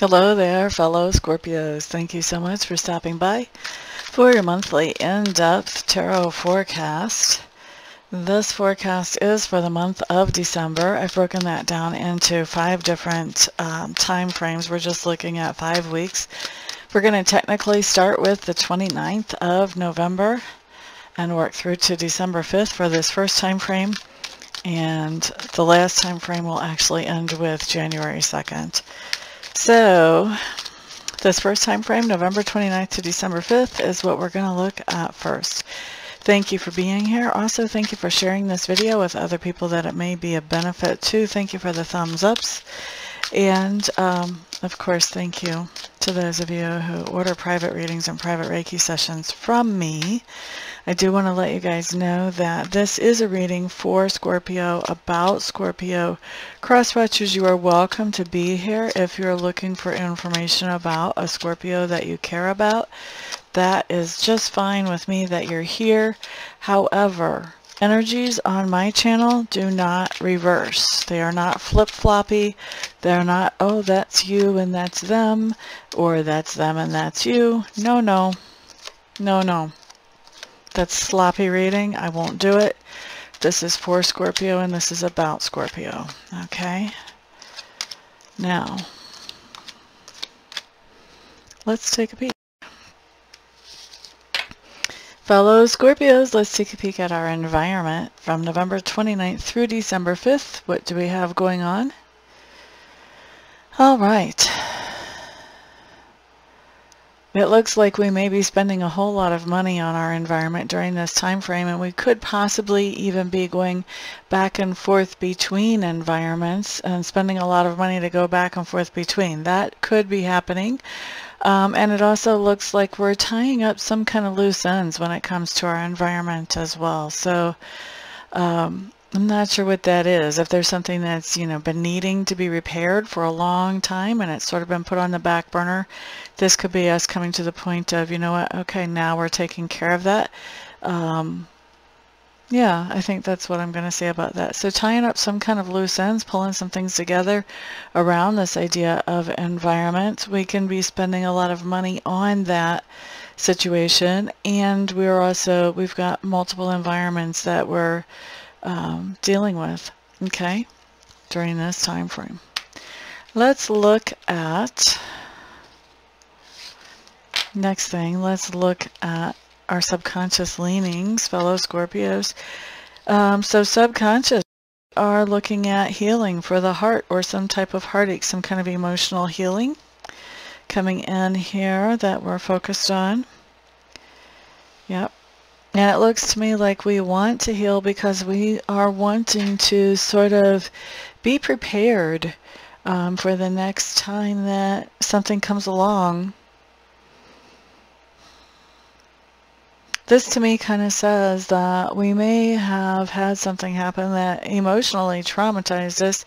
Hello there, fellow Scorpios. Thank you so much for stopping by for your monthly in-depth tarot forecast. This forecast is for the month of December. I've broken that down into 5 different time frames. We're just looking at 5 weeks. We're going to technically start with the 29th of November and work through to December 5th for this first time frame. And the last time frame will actually end with January 2nd. So this first time frame, November 29th to December 5th, is what we're going to look at first. Thank you for being here. Also, thank you for sharing this video with other people that it may be a benefit to. Thank you for the thumbs ups. And, of course, thank you to those of you who order private readings and private Reiki sessions from me. I do want to let you guys know that this is a reading for Scorpio, about Scorpio. Crosswatchers, you are welcome to be here if you're looking for information about a Scorpio that you care about. That is just fine with me that you're here. However, energies on my channel do not reverse. They are not flip-floppy. They're not, oh, that's you and that's them, or that's them and that's you. No, no. No, no. That's sloppy reading. I won't do it. This is for Scorpio and this is about Scorpio. Okay? Now, let's take a peek. Fellow Scorpios, let's take a peek at our environment from November 29th through December 5th. What do we have going on? All right. It looks like we may be spending a whole lot of money on our environment during this time frame, and we could possibly even be going back and forth between environments and spending a lot of money to go back and forth between. That could be happening. And it also looks like we're tying up some kind of loose ends when it comes to our environment as well. So I'm not sure what that is. If there's something that's, been needing to be repaired for a long time and it's sort of been put on the back burner, this could be us coming to the point of, you know what, okay, now we're taking care of that. Yeah, I think that's what I'm going to say about that. So tying up some kind of loose ends, pulling some things together around this idea of environment. We can be spending a lot of money on that situation, and we've got multiple environments that we're dealing with, okay, during this time frame. Let's look at, next thing, let's look at our subconscious leanings, fellow Scorpios. So subconscious are looking at healing for the heart or some type of heartache, some kind of emotional healing coming in here that we're focused on. Yep. And it looks to me like we want to heal because we are wanting to sort of be prepared for the next time that something comes along. This to me kind of says that we may have had something happen that emotionally traumatized us,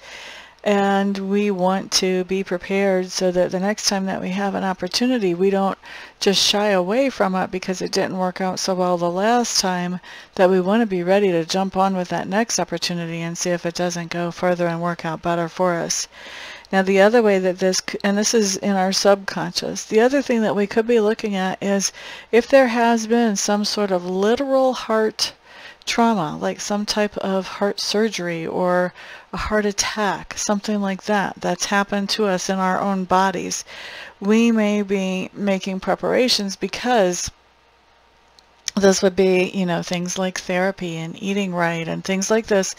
and we want to be prepared so that the next time that we have an opportunity, we don't just shy away from it because it didn't work out so well the last time, that we want to be ready to jump on with that next opportunity and see if it doesn't go further and work out better for us. Now the other way that this, and this is in our subconscious, the other thing that we could be looking at is if there has been some sort of literal heart trauma, like some type of heart surgery or a heart attack, something like that, that's happened to us in our own bodies. We may be making preparations because this would be, things like therapy and eating right and things like this,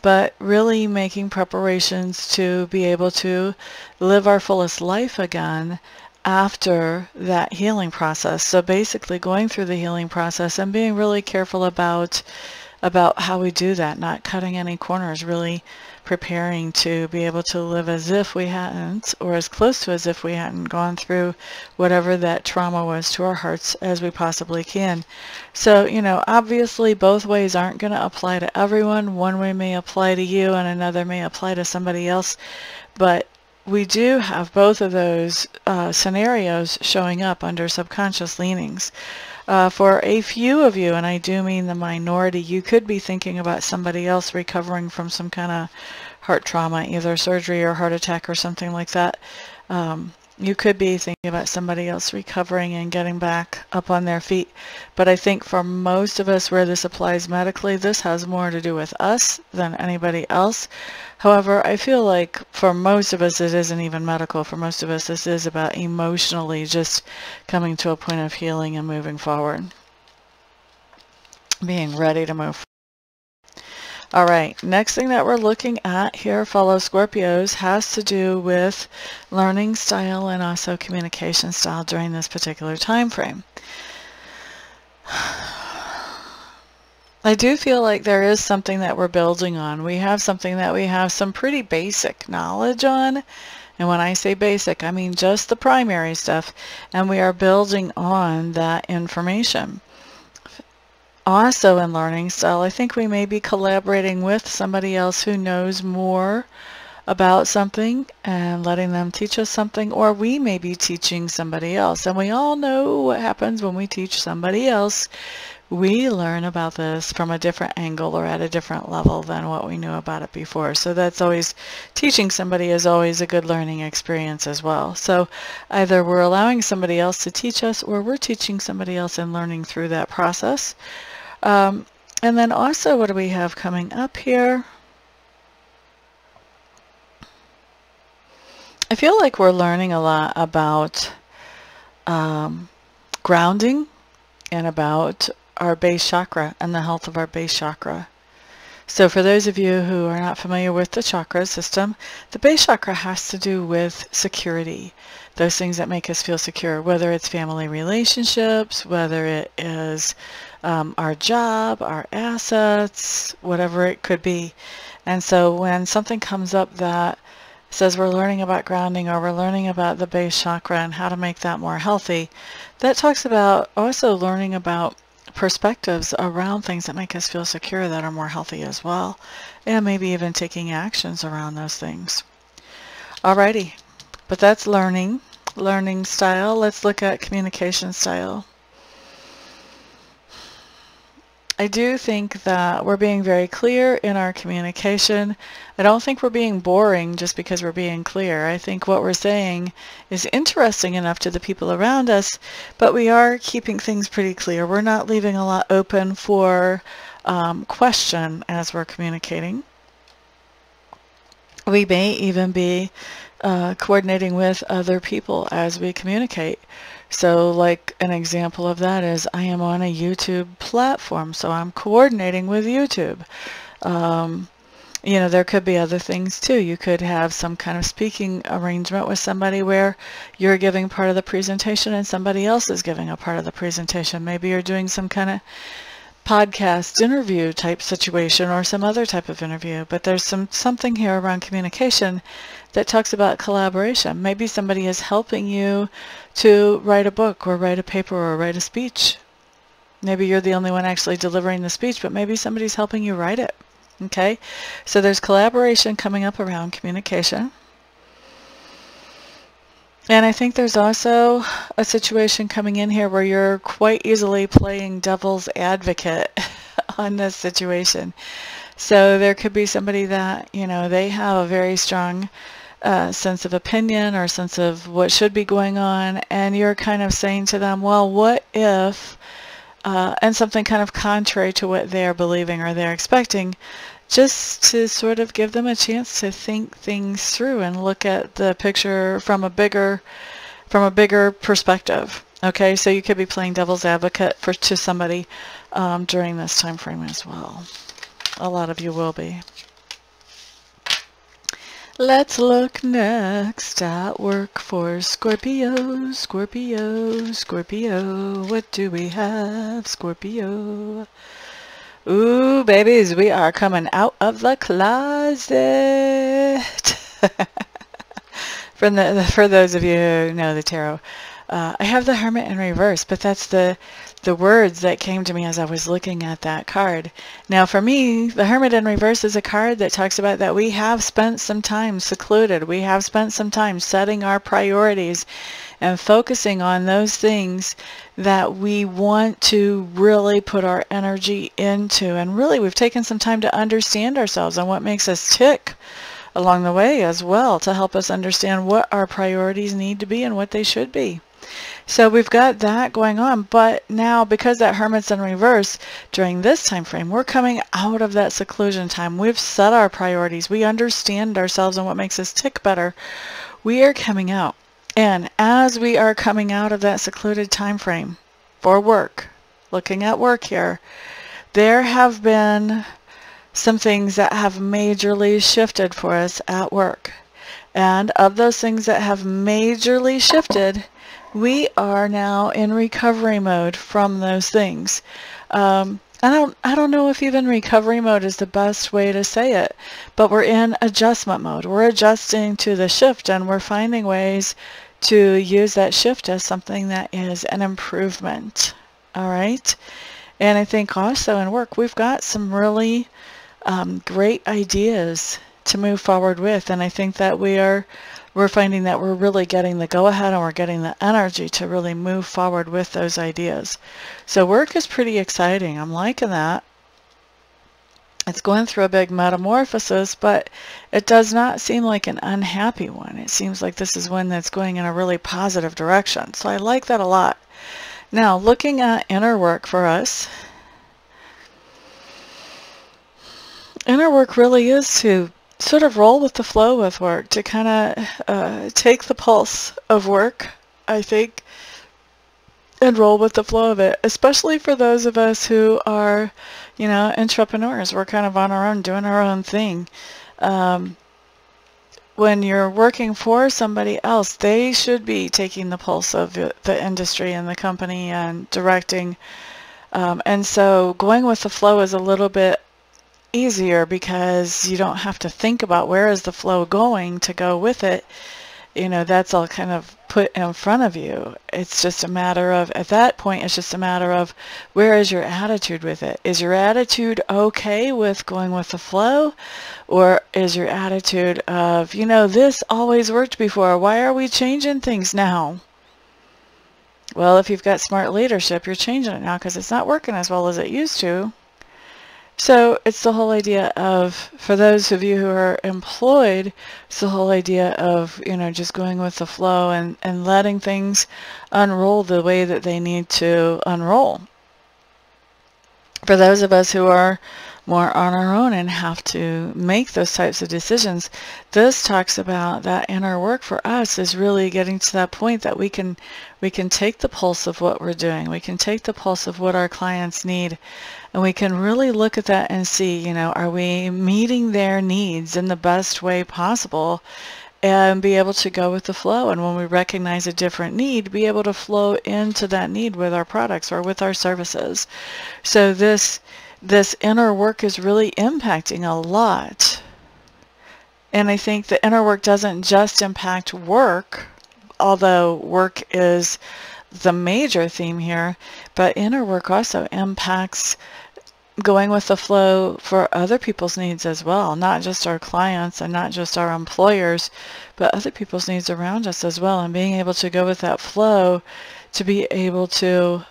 but really making preparations to be able to live our fullest life again after that healing process. So basically going through the healing process and being really careful about how we do that, not cutting any corners, really preparing to be able to live as if we hadn't, or as close to as if we hadn't gone through whatever that trauma was to our hearts as we possibly can. So, obviously both ways aren't going to apply to everyone. One way may apply to you and another may apply to somebody else, but we do have both of those scenarios showing up under subconscious leanings. For a few of you, and I do mean the minority, you could be thinking about somebody else recovering from some kind of heart trauma, either surgery or heart attack or something like that. You could be thinking about somebody else recovering and getting back up on their feet. But I think for most of us where this applies medically, this has more to do with us than anybody else. However, I feel like for most of us it isn't even medical. For most of us this is about emotionally just coming to a point of healing and moving forward. Being ready to move forward. All right, next thing that we're looking at here, fellow Scorpios, has to do with learning style and also communication style during this particular time frame. I do feel like there is something that we're building on. We have something that we have some pretty basic knowledge on. And when I say basic, I mean just the primary stuff. And we are building on that information. Also in learning style, I think we may be collaborating with somebody else who knows more about something and letting them teach us something, or we may be teaching somebody else. And we all know what happens when we teach somebody else. We learn about this from a different angle or at a different level than what we knew about it before. So that's always, teaching somebody is always a good learning experience as well. So either we're allowing somebody else to teach us, or we're teaching somebody else and learning through that process. And then also, what do we have coming up here? I feel like we're learning a lot about grounding and about our base chakra and the health of our base chakra. So for those of you who are not familiar with the chakra system, the base chakra has to do with security. Those things that make us feel secure, whether it's family relationships, whether it is our job, our assets, whatever it could be. And so when something comes up that says we're learning about grounding, or we're learning about the base chakra and how to make that more healthy, that talks about also learning about perspectives around things that make us feel secure that are more healthy as well, and maybe even taking actions around those things. Alrighty, but that's learning style. Let's look at communication style. I do think that we're being very clear in our communication. I don't think we're being boring just because we're being clear. I think what we're saying is interesting enough to the people around us, but we are keeping things pretty clear. We're not leaving a lot open for question as we're communicating. We may even be coordinating with other people as we communicate. So like an example of that is I am on a YouTube platform, so I'm coordinating with YouTube. You know, there could be other things too. You could have some kind of speaking arrangement with somebody where you're giving part of the presentation and somebody else is giving a part of the presentation. Maybe you're doing some kind of podcast interview type situation or some other type of interview, but there's something here around communication that talks about collaboration. Maybe somebody is helping you to write a book or write a paper or write a speech. Maybe you're the only one actually delivering the speech, but maybe somebody's helping you write it. Okay, so there's collaboration coming up around communication. And I think there's also a situation coming in here where you're quite easily playing devil's advocate on this situation. So there could be somebody that, you know, they have a very strong sense of opinion or sense of what should be going on, and you're kind of saying to them, well, what if, and something kind of contrary to what they're believing or they're expecting, just to sort of give them a chance to think things through and look at the picture from a bigger perspective. Okay, so you could be playing devil's advocate to somebody during this time frame as well. A lot of you will be. Let's look next at work for Scorpio, Scorpio, Scorpio. What do we have, Scorpio? Ooh, babies, we are coming out of the closet. For those of you who know the tarot, I have the Hermit in reverse, but that's the words that came to me as I was looking at that card. Now for me, the Hermit in reverse is a card that talks about that we have spent some time secluded. We have spent some time setting our priorities and focusing on those things that we want to really put our energy into. And really, we've taken some time to understand ourselves and what makes us tick. along the way as well to help us understand what our priorities need to be and what they should be. So we've got that going on, but now because that Hermit's in reverse during this time frame, we're coming out of that seclusion time. We've set our priorities. We understand ourselves and what makes us tick better. We are coming out. And as we are coming out of that secluded time frame for work, looking at work here, there have been some things that have majorly shifted for us at work. And of those things that have majorly shifted, we are now in recovery mode from those things. I don't know if even recovery mode is the best way to say it, but we're in adjustment mode. We're adjusting to the shift, and we're finding ways to use that shift as something that is an improvement. All right? And I think also in work, we've got some really great ideas to move forward with, and I think that we're finding that we're really getting the go-ahead and we're getting the energy to really move forward with those ideas. So work is pretty exciting. I'm liking that. It's going through a big metamorphosis, but it does not seem like an unhappy one. It seems like this is one that's going in a really positive direction. So I like that a lot. Now, looking at inner work for us, inner work really is to sort of roll with the flow with work, to kind of take the pulse of work, I think, and roll with the flow of it, especially for those of us who are, you know, entrepreneurs. We're kind of on our own, doing our own thing. When you're working for somebody else, they should be taking the pulse of the industry and the company and directing. And so going with the flow is a little bit easier because you don't have to think about where is the flow going to go with it. You know, that's all kind of put in front of you. It's just a matter of, at that point, it's just a matter of where is your attitude with it? Is your attitude okay with going with the flow? Or is your attitude of, you know, this always worked before, why are we changing things now? Well, if you've got smart leadership, you're changing it now because it's not working as well as it used to. So it's the whole idea of, for those of you who are employed, it's the whole idea of, you know, just going with the flow and letting things unroll the way that they need to unroll. For those of us who are more on our own and have to make those types of decisions, this talks about that inner work for us is really getting to that point that we can take the pulse of what we're doing. We can take the pulse of what our clients need, and we can really look at that and see, you know, are we meeting their needs in the best way possible, and be able to go with the flow. And when we recognize a different need, be able to flow into that need with our products or with our services. So this inner work is really impacting a lot. And I think the inner work doesn't just impact work, although work is the major theme here, but inner work also impacts going with the flow for other people's needs as well, not just our clients and not just our employers, but other people's needs around us as well, and being able to go with that flow to be able to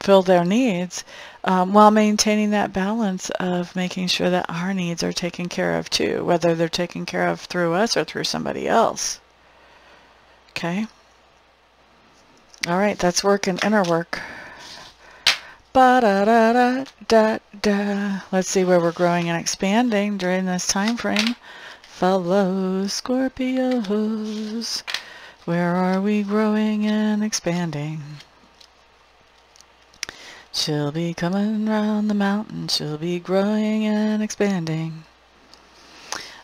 fill their needs while maintaining that balance of making sure that our needs are taken care of too, whether they're taken care of through us or through somebody else. Okay? All right, that's work and inner work. Ba-da-da-da-da-da. Let's see where we're growing and expanding during this time frame. Fellow Scorpios, where are we growing and expanding? She'll be coming round the mountain. She'll be growing and expanding.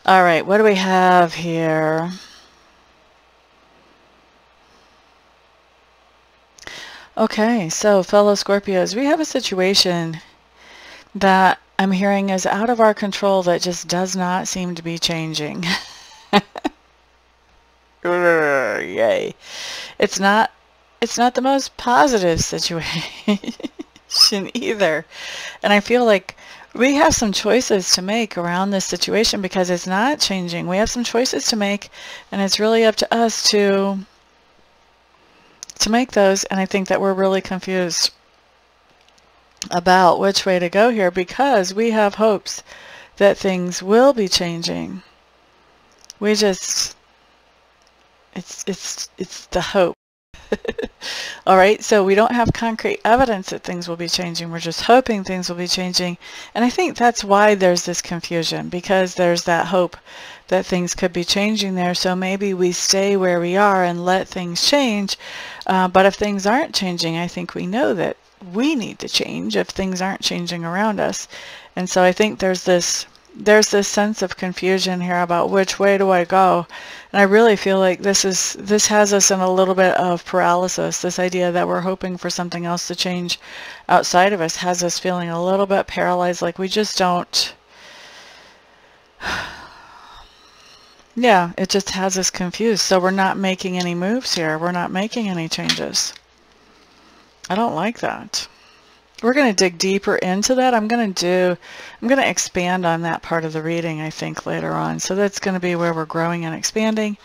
All right, what do we have here? Okay, so fellow Scorpios, we have a situation that I'm hearing is out of our control that just does not seem to be changing. Yay. It's not the most positive situation either. And I feel like we have some choices to make around this situation because it's not changing. We have some choices to make, and it's really up to us to make those, and I think that we're really confused about which way to go here because we have hopes that things will be changing. We just, it's the hope. All right, so we don't have concrete evidence that things will be changing. We're just hoping things will be changing. And I think that's why there's this confusion, because there's that hope that things could be changing there. So maybe we stay where we are and let things change. But if things aren't changing, I think we know that we need to change if things aren't changing around us. And so I think there's this sense of confusion here about which way do I go. And I really feel like this has us in a little bit of paralysis. This idea that we're hoping for something else to change outside of us has us feeling a little bit paralyzed, like we just don't. Yeah, it just has us confused. So we're not making any moves here. We're not making any changes. I don't like that. We're going to dig deeper into that. I'm going to expand on that part of the reading, I think, later on. So that's going to be where we're growing and expanding.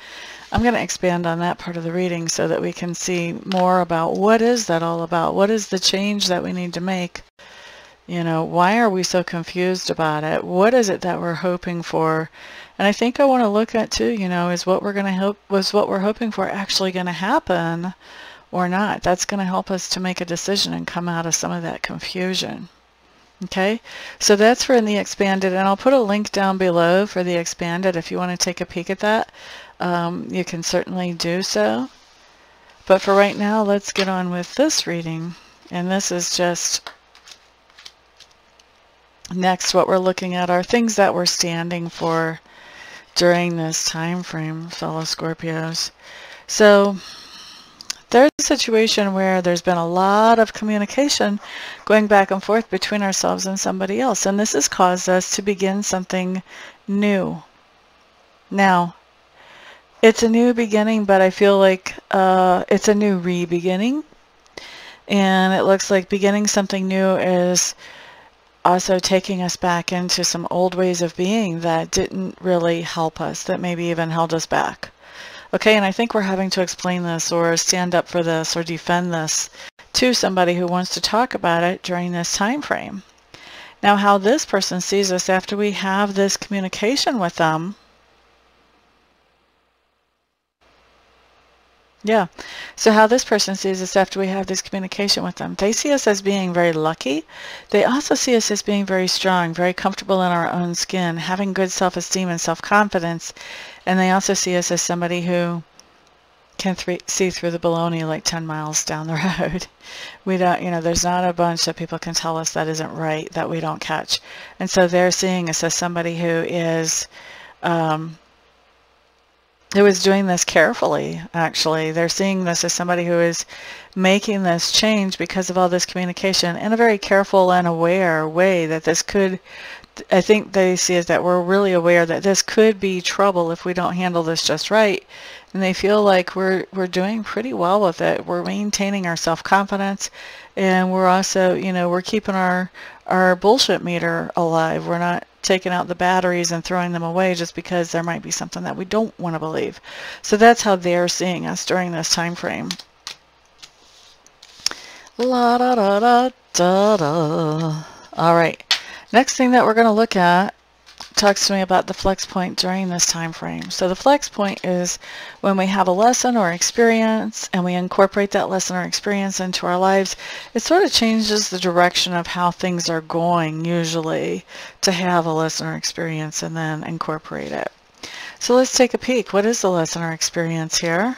I'm going to expand on that part of the reading so that we can see more about what is that all about? What is the change that we need to make? You know, why are we so confused about it? What is it that we're hoping for? And I think I want to look at too, you know, is what we're hoping for actually going to happen or not? That's going to help us to make a decision and come out of some of that confusion. Okay, so that's for in the expanded, and I'll put a link down below for the expanded if you want to take a peek at that. You can certainly do so. But for right now, let's get on with this reading. And this is just next what we're looking at are things that we're standing for during this time frame, fellow Scorpios. So there's a situation where there's been a lot of communication going back and forth between ourselves and somebody else, and this has caused us to begin something new. Now, it's a new beginning, but I feel like it's a new re-beginning, and it looks like beginning something new is also taking us back into some old ways of being that didn't really help us, that maybe even held us back. Okay, and I think we're having to explain this or stand up for this or defend this to somebody who wants to talk about it during this time frame. Now, how this person sees us after we have this communication with them. Yeah, so how this person sees us after we have this communication with them. They see us as being very lucky. They also see us as being very strong, very comfortable in our own skin, having good self-esteem and self-confidence. And they also see us as somebody who can see through the baloney like 10 miles down the road. We don't, you know, there's not a bunch that people can tell us that isn't right, that we don't catch. And so they're seeing us as somebody who is doing this carefully, actually. They're seeing this as somebody who is making this change because of all this communication in a very careful and aware way that this could, I think they see is that we're really aware that this could be trouble if we don't handle this just right. And they feel like we're doing pretty well with it. We're maintaining our self-confidence, and we're also, you know, we're keeping our bullshit meter alive. We're not taking out the batteries and throwing them away just because there might be something that we don't want to believe. So that's how they're seeing us during this time frame. La da da da da da. All right. Next thing that we're going to look at talks to me about the flex point during this time frame. So the flex point is when we have a lesson or experience and we incorporate that lesson or experience into our lives. It sort of changes the direction of how things are going, usually, to have a lesson or experience and then incorporate it. So let's take a peek. What is the lesson or experience here?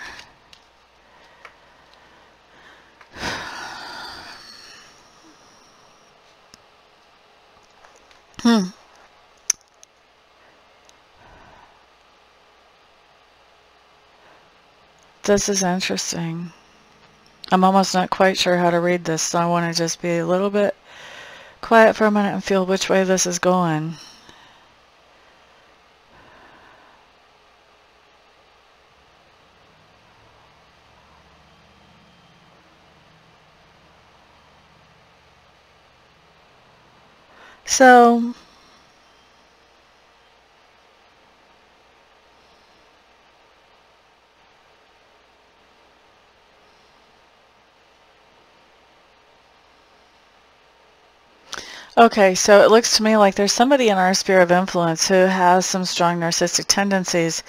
This is interesting. I'm almost not quite sure how to read this, so I want to just be a little bit quiet for a minute and feel which way this is going. So, Okay, so it looks to me like there's somebody in our sphere of influence who has some strong narcissistic tendencies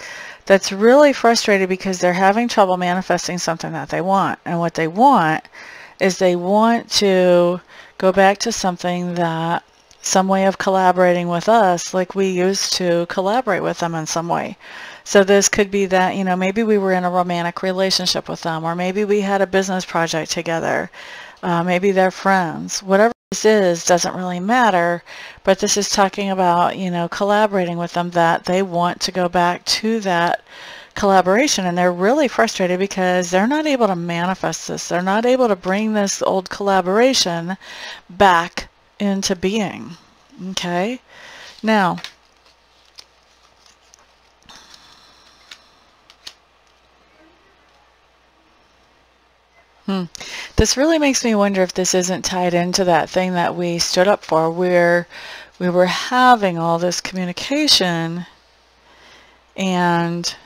that's really frustrated because they're having trouble manifesting something that they want. And what they want is they want to go back to something that, some way of collaborating with us like we used to collaborate with them in some way. So this could be that, you know, maybe we were in a romantic relationship with them, or maybe we had a business project together. Maybe they're friends. Whatever this is doesn't really matter, but this is talking about, you know, collaborating with them, that they want to go back to that collaboration, and they're really frustrated because they're not able to manifest this. They're not able to bring this old collaboration back into being. Okay? Now, this really makes me wonder if this isn't tied into that thing that we stood up for, where we were having all this communication, and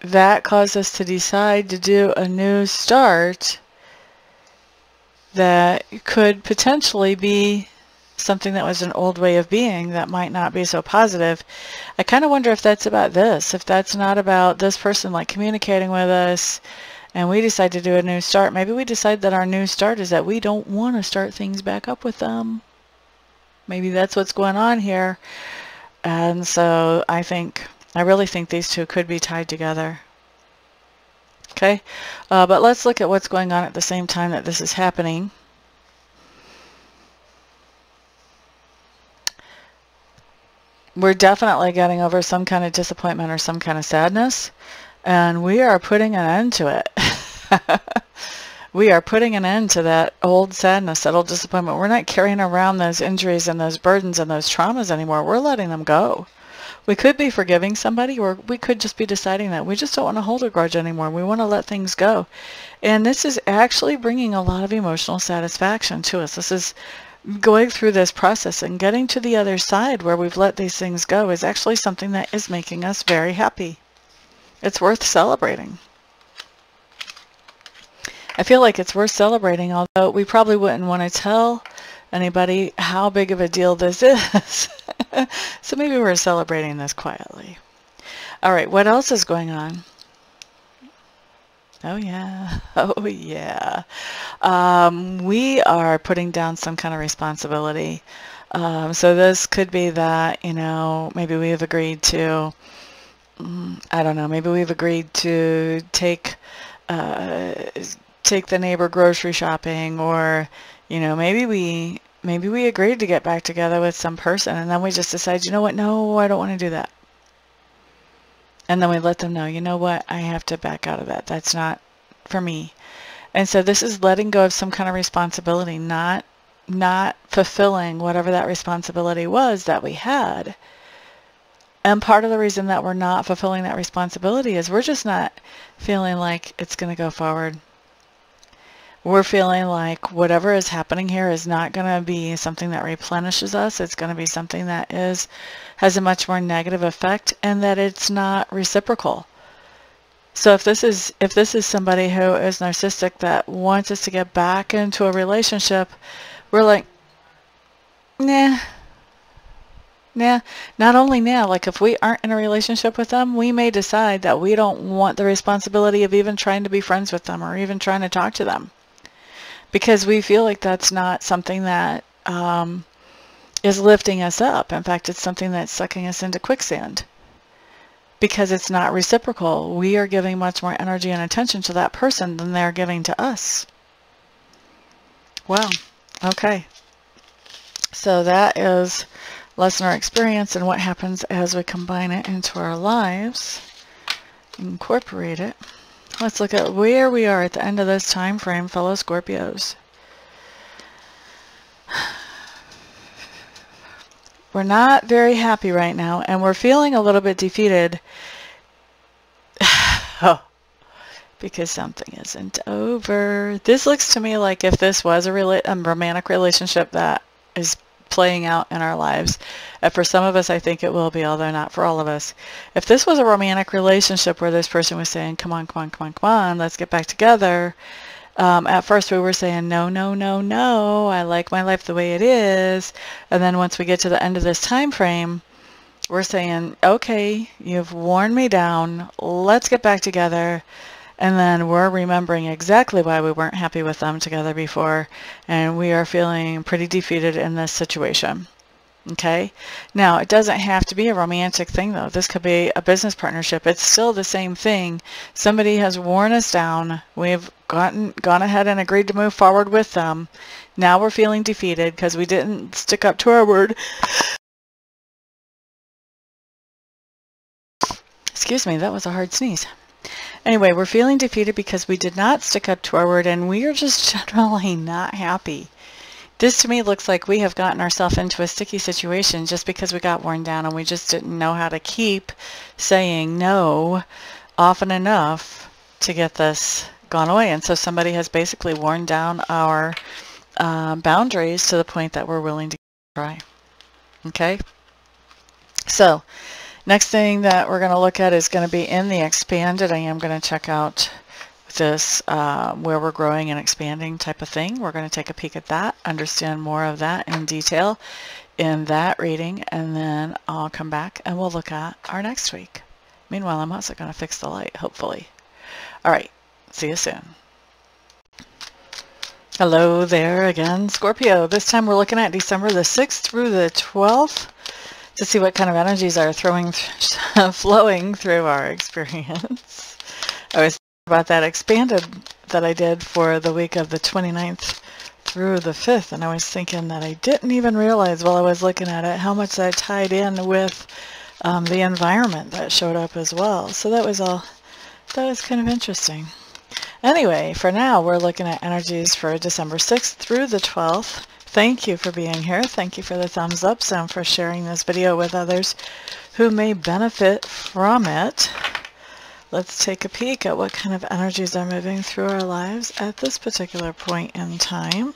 that caused us to decide to do a new start that could potentially be something that was an old way of being that might not be so positive. I kind of wonder if that's about this, if that's not about this person like communicating with us and we decide to do a new start. Maybe we decide that our new start is that we don't want to start things back up with them. Maybe that's what's going on here. And so I really think these two could be tied together. Okay, but let's look at what's going on at the same time that this is happening. We're definitely getting over some kind of disappointment or some kind of sadness, and we are putting an end to it. We are putting an end to that old sadness, that old disappointment. We're not carrying around those injuries and those burdens and those traumas anymore. We're letting them go. We could be forgiving somebody, or we could just be deciding that we just don't want to hold a grudge anymore. We want to let things go. And this is actually bringing a lot of emotional satisfaction to us. This is going through this process and getting to the other side where we've let these things go is actually something that is making us very happy. It's worth celebrating. I feel like it's worth celebrating, although we probably wouldn't want to tell anybody how big of a deal this is. So maybe we're celebrating this quietly. All right, what else is going on? Oh yeah, oh yeah. We are putting down some kind of responsibility. So this could be that, you know, maybe we've agreed to, I don't know, maybe we've agreed to take the neighbor grocery shopping, or, you know, maybe we agreed to get back together with some person, and then we just decide, you know what, no, I don't want to do that. And then we let them know, you know what, I have to back out of that. That's not for me. And so this is letting go of some kind of responsibility, not fulfilling whatever that responsibility was that we had. And part of the reason that we're not fulfilling that responsibility is we're just not feeling like it's going to go forward. We're feeling like whatever is happening here is not going to be something that replenishes us. It's going to be something that has a much more negative effect, and that it's not reciprocal. So if this is somebody who is narcissistic that wants us to get back into a relationship, we're like, nah. Not only now, like if we aren't in a relationship with them, we may decide that we don't want the responsibility of even trying to be friends with them or even trying to talk to them, because we feel like that's not something that is lifting us up. In fact, it's something that's sucking us into quicksand, because it's not reciprocal. We are giving much more energy and attention to that person than they're giving to us. Well, okay. So that is lesson or experience, and what happens as we combine it into our lives, incorporate it. Let's look at where we are at the end of this time frame, fellow Scorpios. We're not very happy right now, and we're feeling a little bit defeated. Oh, because something isn't over. This looks to me like if this was a romantic relationship that is playing out in our lives. For some of us, I think it will be, although not for all of us. If this was a romantic relationship where this person was saying, come on, come on, come on, come on, let's get back together, At first we were saying, no, no, no, no, I like my life the way it is. And then once we get to the end of this time frame, we're saying, okay, you've worn me down. Let's get back together. And then we're remembering exactly why we weren't happy with them together before. And we are feeling pretty defeated in this situation. Okay. Now, it doesn't have to be a romantic thing, though. This could be a business partnership. It's still the same thing. Somebody has worn us down. We've gone ahead and agreed to move forward with them. Now we're feeling defeated because we didn't stick up to our word. Excuse me, that was a hard sneeze. Anyway, we're feeling defeated because we did not stick up to our word, and we are just generally not happy. This to me looks like we have gotten ourselves into a sticky situation just because we got worn down and we just didn't know how to keep saying no often enough to get this gone away. And so somebody has basically worn down our boundaries to the point that we're willing to try. Okay? So, next thing that we're going to look at is going to be in the expanded. I am going to check out this where we're growing and expanding type of thing. We're going to take a peek at that, understand more of that in detail in that reading, and then I'll come back and we'll look at our next week. Meanwhile, I'm also going to fix the light, hopefully. All right, see you soon. Hello there again, Scorpio. This time we're looking at December the 6th through the 12th to see what kind of energies are flowing through our experience. I was about that expanded that I did for the week of the 29th through the 5th, and I was thinking that I didn't even realize while I was looking at it how much that tied in with the environment that showed up as well. So that was kind of interesting. Anyway, for now we're looking at energies for December 6th through the 12th. Thank you for being here. Thank you for the thumbs ups and for sharing this video with others who may benefit from it. Let's take a peek at what kind of energies are moving through our lives at this particular point in time.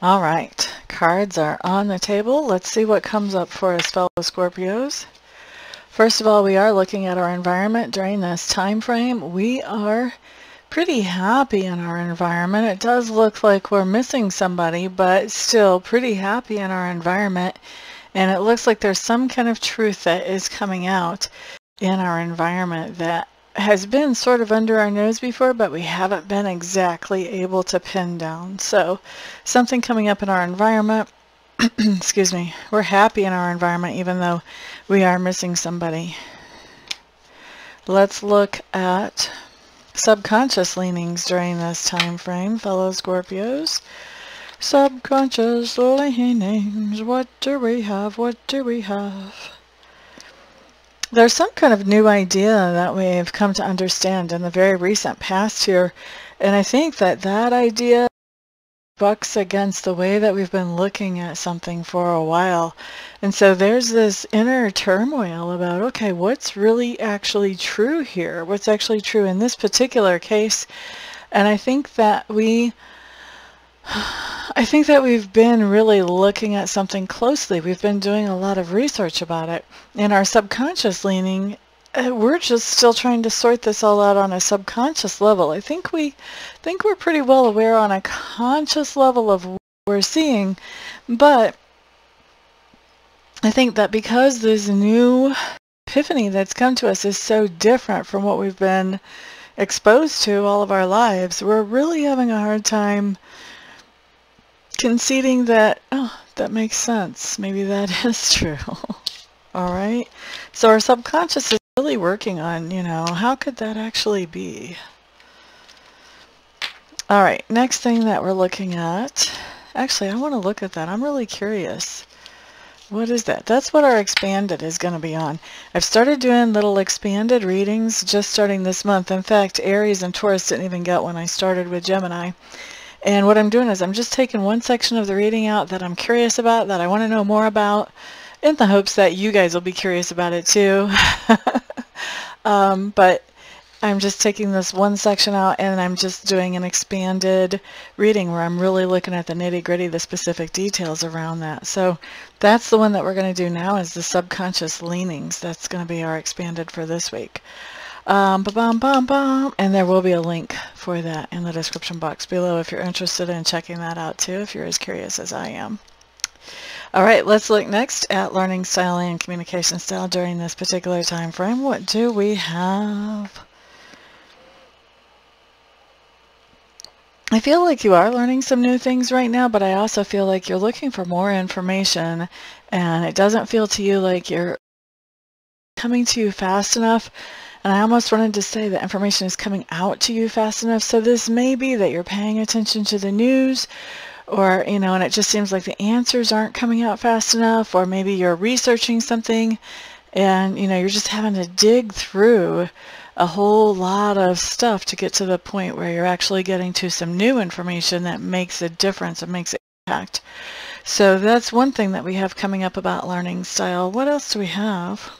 All right, cards are on the table. Let's see what comes up for us, fellow Scorpios. First of all, we are looking at our environment during this time frame. We are pretty happy in our environment. It does look like we're missing somebody, but still pretty happy in our environment. And it looks like there's some kind of truth that is coming out in our environment that has been sort of under our nose before, but we haven't been exactly able to pin down. So something coming up in our environment, excuse me, we're happy in our environment even though we are missing somebody. Let's look at subconscious leanings during this time frame, fellow Scorpios. Subconscious leanings, what do we have, what do we have? There's some kind of new idea that we've come to understand in the very recent past here, and I think that that idea bucks against the way that we've been looking at something for a while. And so there's this inner turmoil about, okay, what's really actually true here? What's actually true in this particular case? And I think that we've been really looking at something closely. We've been doing a lot of research about it. In our subconscious leaning, we're just still trying to sort this all out on a subconscious level. I think we're pretty well aware on a conscious level of what we're seeing, but I think that because this new epiphany that's come to us is so different from what we've been exposed to all of our lives, we're really having a hard time conceding that, oh, that makes sense. Maybe that is true. All right. So our subconscious is really working on, how could that actually be? All right. Next thing that we're looking at, actually, I want to look at that. I'm really curious. What is that? That's what our expanded is going to be on. I've started doing little expanded readings just starting this month. In fact, Aries and Taurus didn't even get one. I started with Gemini. And what I'm doing is I'm just taking one section of the reading out that I'm curious about, that I want to know more about, in the hopes that you guys will be curious about it too. But I'm just taking this one section out and I'm just doing an expanded reading where I'm really looking at the nitty-gritty, the specific details around that. So that's the one that we're going to do now, is the subconscious leanings. That's going to be our expanded for this week. And there will be a link for that in the description box below if you're interested in checking that out too, if you're as curious as I am. All right, let's look next at learning style and communication style during this particular time frame. What do we have? I feel like you are learning some new things right now, but I also feel like you're looking for more information, and it doesn't feel to you like you're coming to you fast enough. And I almost wanted to say that information is coming out to you fast enough. So this may be that you're paying attention to the news, or, you know, and it just seems like the answers aren't coming out fast enough, or maybe you're researching something and, you know, you're just having to dig through a whole lot of stuff to get to the point where you're actually getting to some new information that makes a difference and makes an impact. So that's one thing that we have coming up about learning style. What else do we have?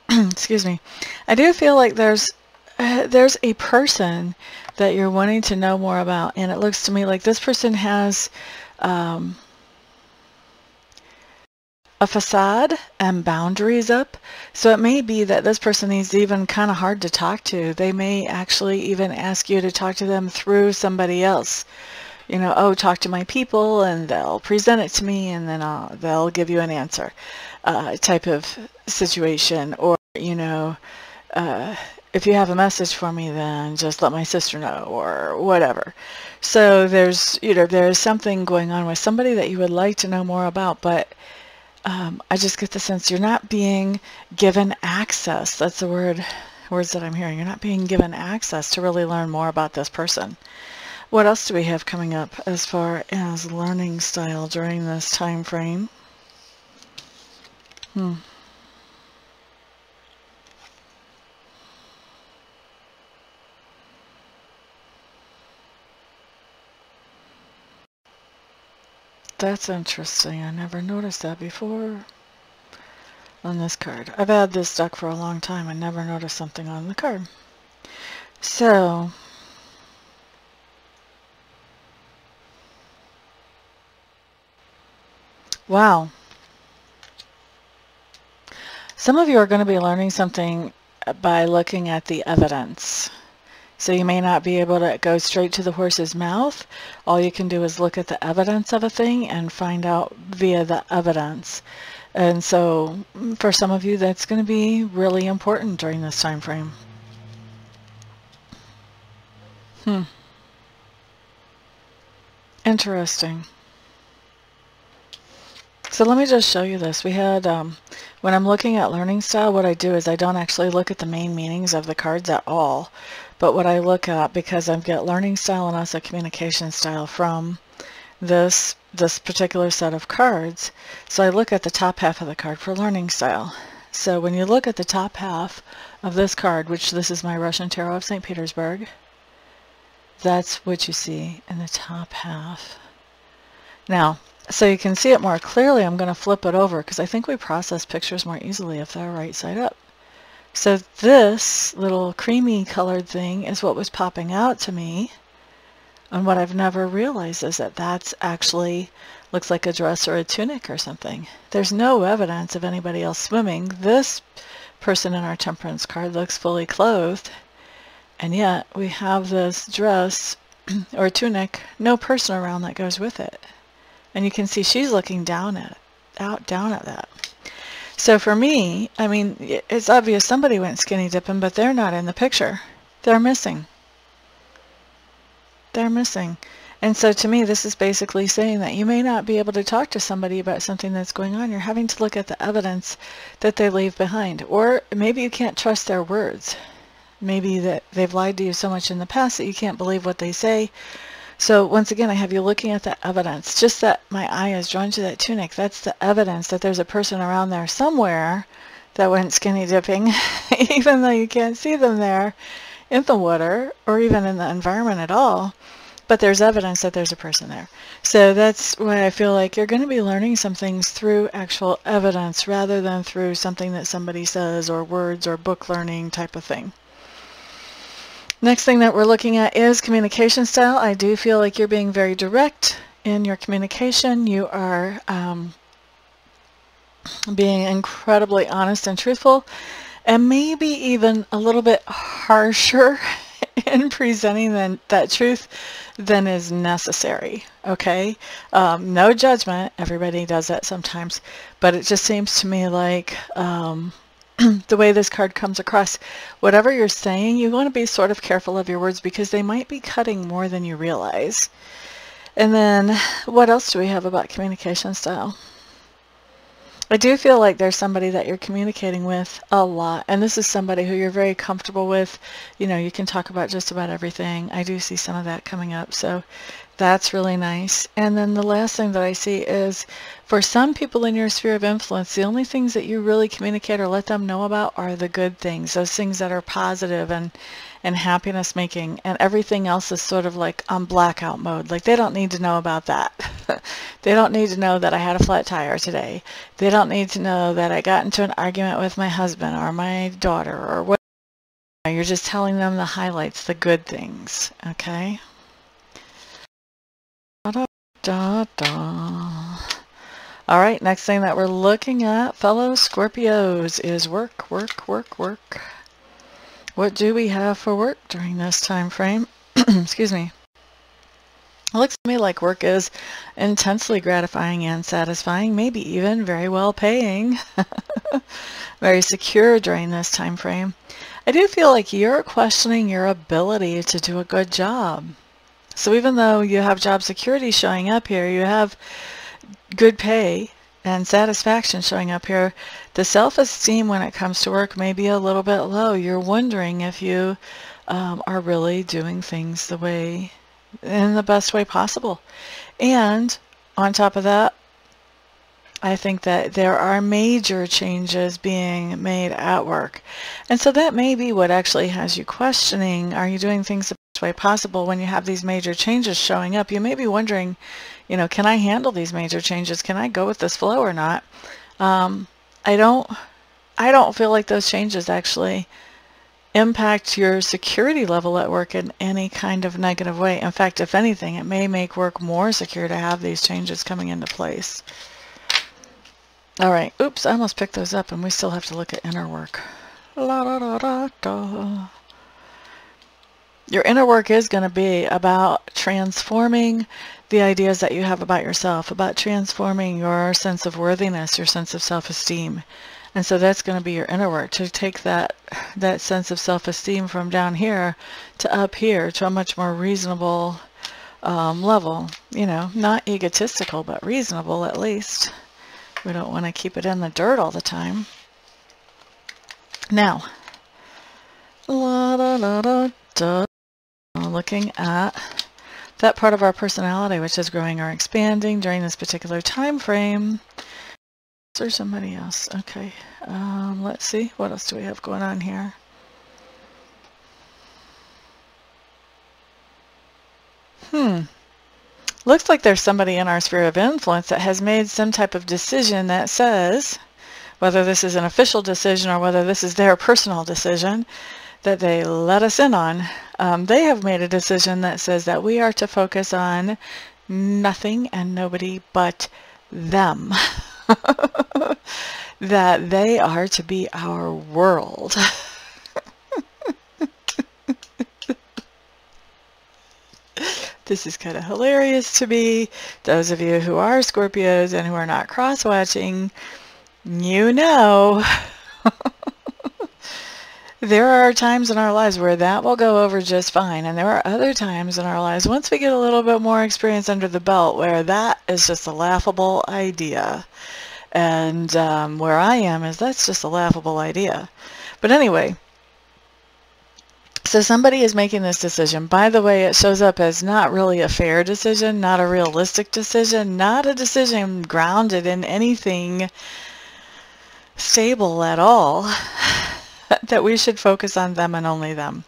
Excuse me. I do feel like there's a person that you're wanting to know more about, and it looks to me like this person has a facade and boundaries up. So it may be that this person is even kind of hard to talk to. They may actually even ask you to talk to them through somebody else. You know, oh, talk to my people, and they'll present it to me, and then they'll give you an answer type of situation. Or, you know, if you have a message for me, then just let my sister know, or whatever. So there's, you know, there's something going on with somebody that you would like to know more about, but I just get the sense you're not being given access. That's the words that I'm hearing. You're not being given access to really learn more about this person. What else do we have coming up as far as learning style during this time frame? That's interesting. I never noticed that before on this card. I've had this deck for a long time and never noticed something on the card. So, wow. Some of you are going to be learning something by looking at the evidence. So you may not be able to go straight to the horse's mouth. All you can do is look at the evidence of a thing and find out via the evidence. And so for some of you, that's going to be really important during this time frame. Interesting. So let me just show you this. We had, when I'm looking at learning style, what I do is I don't actually look at the main meanings of the cards at all. But what I look at, because I've got learning style and also communication style from this particular set of cards, so I look at the top half of the card for learning style. So when you look at the top half of this card, which this is my Russian Tarot of St. Petersburg, that's what you see in the top half. Now, so you can see it more clearly, I'm going to flip it over because I think we process pictures more easily if they're right side up. So this little creamy colored thing is what was popping out to me. And what I've never realized is that that's actually looks like a dress or a tunic or something. There's no evidence of anybody else swimming. This person in our temperance card looks fully clothed. And yet we have this dress or tunic, no person around that goes with it. And you can see she's looking down at that. So for me, I mean, it's obvious somebody went skinny dipping, but they're not in the picture. They're missing. They're missing. And so to me, this is basically saying that you may not be able to talk to somebody about something that's going on. You're having to look at the evidence that they leave behind. Or maybe you can't trust their words. Maybe that they've lied to you so much in the past that you can't believe what they say. So once again, I have you looking at the evidence. Just that my eye is drawn to that tunic, that's the evidence that there's a person around there somewhere that went skinny dipping, even though you can't see them there in the water or even in the environment at all. But there's evidence that there's a person there. So that's why I feel like you're going to be learning some things through actual evidence rather than through something that somebody says or words or book learning type of thing. Next thing that we're looking at is communication style. I do feel like you're being very direct in your communication. You are being incredibly honest and truthful, and maybe even a little bit harsher in presenting that truth than is necessary. Okay, no judgment, everybody does that sometimes, but it just seems to me like the way this card comes across, whatever you're saying, you want to be sort of careful of your words because they might be cutting more than you realize. And then what else do we have about communication style? I do feel like there's somebody that you're communicating with a lot, and this is somebody who you're very comfortable with. You know, you can talk about just about everything. I do see some of that coming up, so that's really nice. And then the last thing that I see is, for some people in your sphere of influence, the only things that you really communicate or let them know about are the good things, those things that are positive and happiness making, and everything else is sort of like on blackout mode. Like, they don't need to know about that. They don't need to know that I had a flat tire today. They don't need to know that I got into an argument with my husband or my daughter or what. You're just telling them the highlights, the good things, okay? Da, da, da. All right, next thing that we're looking at, fellow Scorpios, is work, work, work, work. What do we have for work during this time frame? Excuse me. It looks to me like work is intensely gratifying and satisfying, maybe even very well paying. Very secure during this time frame. I do feel like you're questioning your ability to do a good job. So even though you have job security showing up here, you have good pay and satisfaction showing up here, the self-esteem when it comes to work may be a little bit low. You're wondering if you are really doing things the way, in the best way possible. And on top of that, I think that there are major changes being made at work. And so that may be what actually has you questioning, are you doing things the best way possible when you have these major changes showing up? You may be wondering, you know, can I handle these major changes? Can I go with this flow or not? I don't feel like those changes actually impact your security level at work in any kind of negative way. In fact, if anything, it may make work more secure to have these changes coming into place. All right, oops, I almost picked those up, and we still have to look at inner work. La, da, da, da, da. Your inner work is going to be about transforming the ideas that you have about yourself, about transforming your sense of worthiness, your sense of self-esteem. And so that's going to be your inner work, to take that sense of self-esteem from down here to up here to a much more reasonable level. You know, not egotistical, but reasonable at least. We don't want to keep it in the dirt all the time. Now, la, da, da, da, da. Looking at that part of our personality which is growing or expanding during this particular time frame. Is there somebody else? Okay, let's see. What else do we have going on here? Looks like there's somebody in our sphere of influence that has made some type of decision that says, whether this is an official decision or whether this is their personal decision that they let us in on, they have made a decision that says that we are to focus on nothing and nobody but them. That they are to be our world. This is kind of hilarious to me. Those of you who are Scorpios and who are not cross-watching, you know. There are times in our lives where that will go over just fine, and there are other times in our lives, once we get a little bit more experience under the belt, where that is just a laughable idea. And where I am is that's just a laughable idea. But anyway, so somebody is making this decision. By the way, it shows up as not really a fair decision, not a realistic decision, not a decision grounded in anything stable at all, that we should focus on them and only them.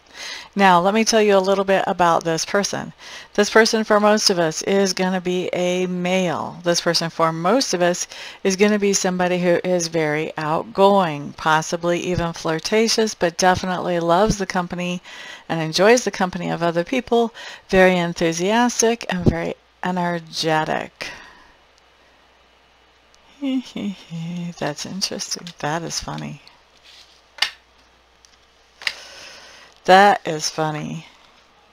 Now, let me tell you a little bit about this person. This person for most of us is going to be a male. This person for most of us is going to be somebody who is very outgoing, possibly even flirtatious, but definitely loves the company and enjoys the company of other people, very enthusiastic and very energetic. That's interesting. That is funny. That is funny.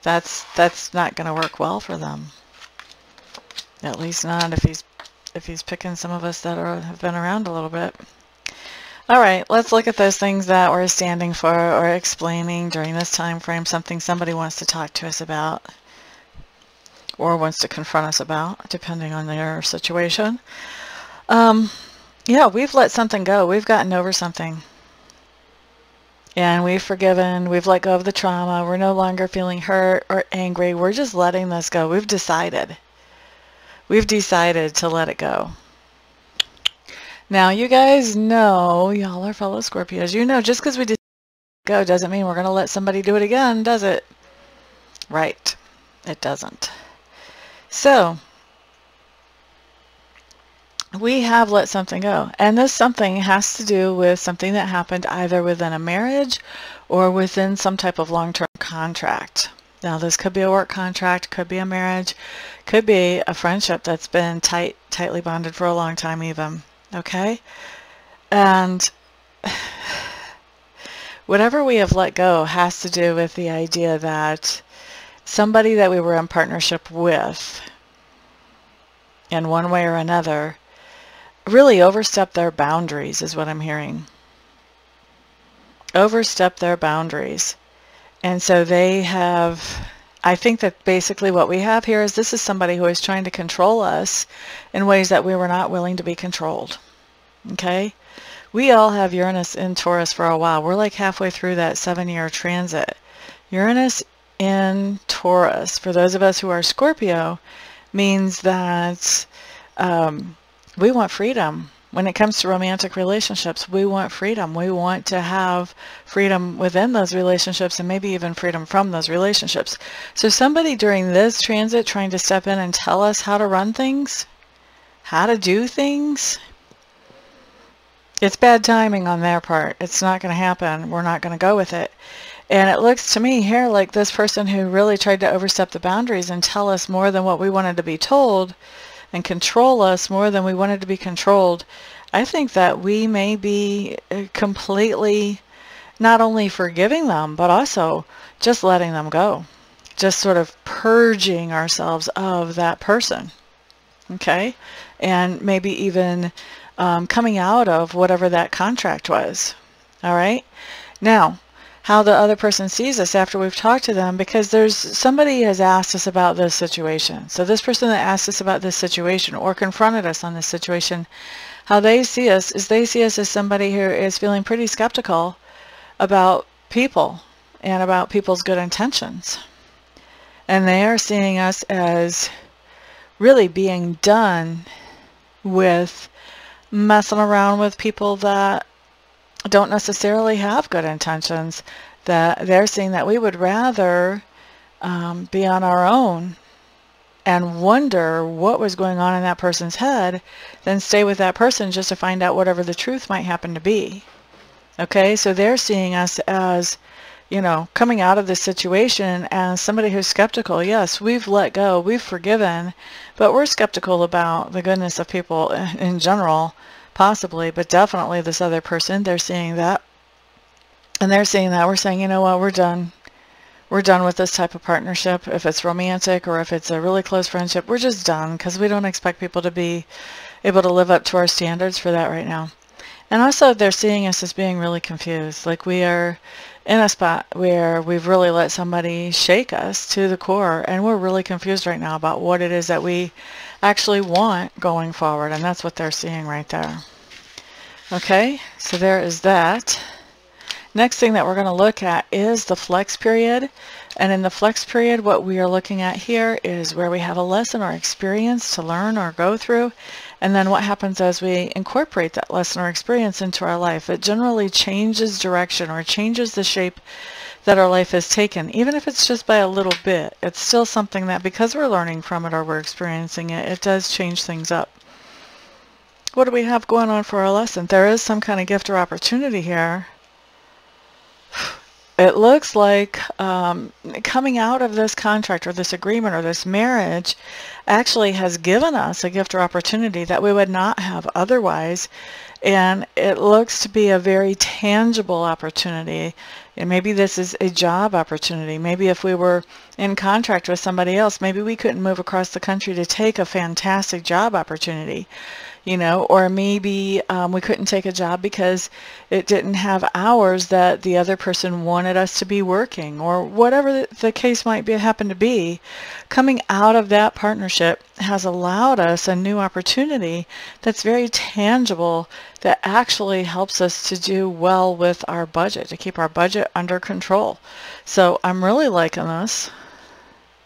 That's not going to work well for them. At least not if he's picking some of us that have been around a little bit. All right, let's look at those things that we're standing for or explaining during this time frame. Something somebody wants to talk to us about or wants to confront us about, depending on their situation. Yeah, we've let something go. We've gotten over something. And we've forgiven, we've let go of the trauma, we're no longer feeling hurt or angry, we're just letting this go. We've decided to let it go. Now, you guys know, y'all are fellow Scorpios, you know just because we decided to go doesn't mean we're going to let somebody do it again, does it? Right, it doesn't. So, we have let something go, and this something has to do with something that happened either within a marriage or within some type of long-term contract. Now, this could be a work contract, could be a marriage, could be a friendship that's been tightly bonded for a long time even, okay? And whatever we have let go has to do with the idea that somebody that we were in partnership with in one way or another really overstep their boundaries is what I'm hearing. Overstep their boundaries. And so they have, I think that basically what we have here is this is somebody who is trying to control us in ways that we were not willing to be controlled. Okay? We all have Uranus in Taurus for a while. We're like halfway through that 7-year transit. Uranus in Taurus, for those of us who are Scorpio, means that we want freedom. When it comes to romantic relationships, we want freedom. We want to have freedom within those relationships and maybe even freedom from those relationships. So somebody during this transit trying to step in and tell us how to run things, how to do things, it's bad timing on their part. It's not going to happen. We're not going to go with it. And it looks to me here like this person who really tried to overstep the boundaries and tell us more than what we wanted to be told and control us more than we wanted to be controlled, I think that we may be completely not only forgiving them, but also just letting them go. Just sort of purging ourselves of that person. Okay? And maybe even coming out of whatever that contract was. All right? Now, how the other person sees us after we've talked to them, because there's somebody has asked us about this situation. So this person that asked us about this situation or confronted us on this situation, how they see us is they see us as somebody who is feeling pretty skeptical about people and about people's good intentions. And they are seeing us as really being done with messing around with people that don't necessarily have good intentions, that they're seeing that we would rather be on our own and wonder what was going on in that person's head than stay with that person just to find out whatever the truth might happen to be. Okay, so they're seeing us as, you know, coming out of this situation as somebody who's skeptical. Yes, we've let go, we've forgiven, but we're skeptical about the goodness of people in general. Possibly, but definitely this other person, they're seeing that. And they're seeing that. We're saying, you know what, we're done. We're done with this type of partnership. If it's romantic or if it's a really close friendship, we're just done because we don't expect people to be able to live up to our standards for that right now. And also they're seeing us as being really confused. Like we are in a spot where we've really let somebody shake us to the core and we're really confused right now about what it is that we actually want going forward, and that's what they're seeing right there. Okay, so there is that. Next thing that we're going to look at is the flex period. And in the flex period, what we are looking at here is where we have a lesson or experience to learn or go through. And then what happens as we incorporate that lesson or experience into our life. It generally changes direction or changes the shape that our life has taken. Even if it's just by a little bit, it's still something that, because we're learning from it or we're experiencing it, it does change things up. What do we have going on for our lesson? There is some kind of gift or opportunity here. It looks like coming out of this contract or this agreement or this marriage actually has given us a gift or opportunity that we would not have otherwise. And it looks to be a very tangible opportunity. And maybe this is a job opportunity. Maybe if we were in contract with somebody else, maybe we couldn't move across the country to take a fantastic job opportunity. You know, or maybe we couldn't take a job because it didn't have hours that the other person wanted us to be working, or whatever the case might be, happen to be. Coming out of that partnership has allowed us a new opportunity that's very tangible, that actually helps us to do well with our budget, to keep our budget under control. So I'm really liking this.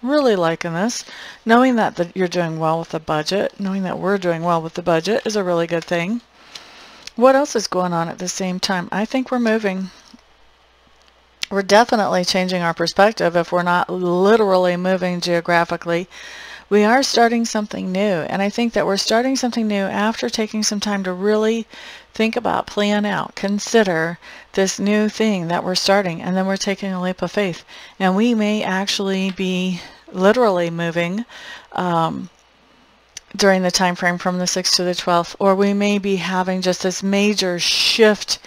Really liking this. Knowing that you're doing well with the budget, knowing that we're doing well with the budget is a really good thing. What else is going on at the same time? I think we're moving. We're definitely changing our perspective if we're not literally moving geographically. We are starting something new, and I think that we're starting something new after taking some time to really think about, plan out, consider this new thing that we're starting, and then we're taking a leap of faith. And we may actually be literally moving during the time frame from the 6th to the 12th, or we may be having just this major shift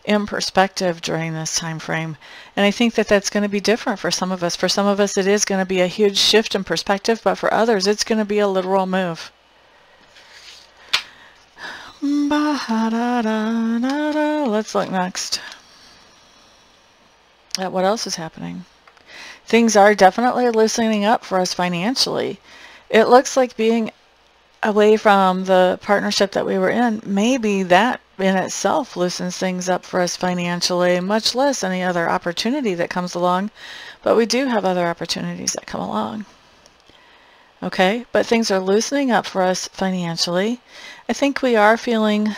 in perspective during this time frame. And I think that that's going to be different for some of us. For some of us, it is going to be a huge shift in perspective, but for others, it's going to be a literal move. Let's look next at what else is happening. Things are definitely loosening up for us financially. It looks like being away from the partnership that we were in, maybe that in itself loosens things up for us financially, much less any other opportunity that comes along. But we do have other opportunities that come along. Okay, but things are loosening up for us financially. I think we are feeling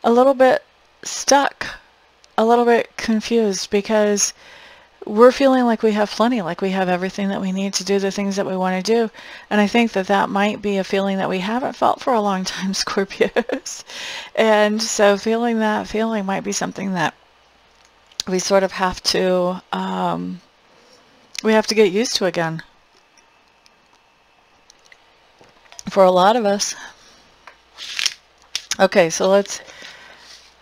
a little bit stuck, a little bit confused, because we're feeling like we have plenty, like we have everything that we need to do the things that we want to do. And I think that that might be a feeling that we haven't felt for a long time, Scorpios. And so feeling that feeling might be something that we sort of have to, get used to again. For a lot of us. Okay, so let's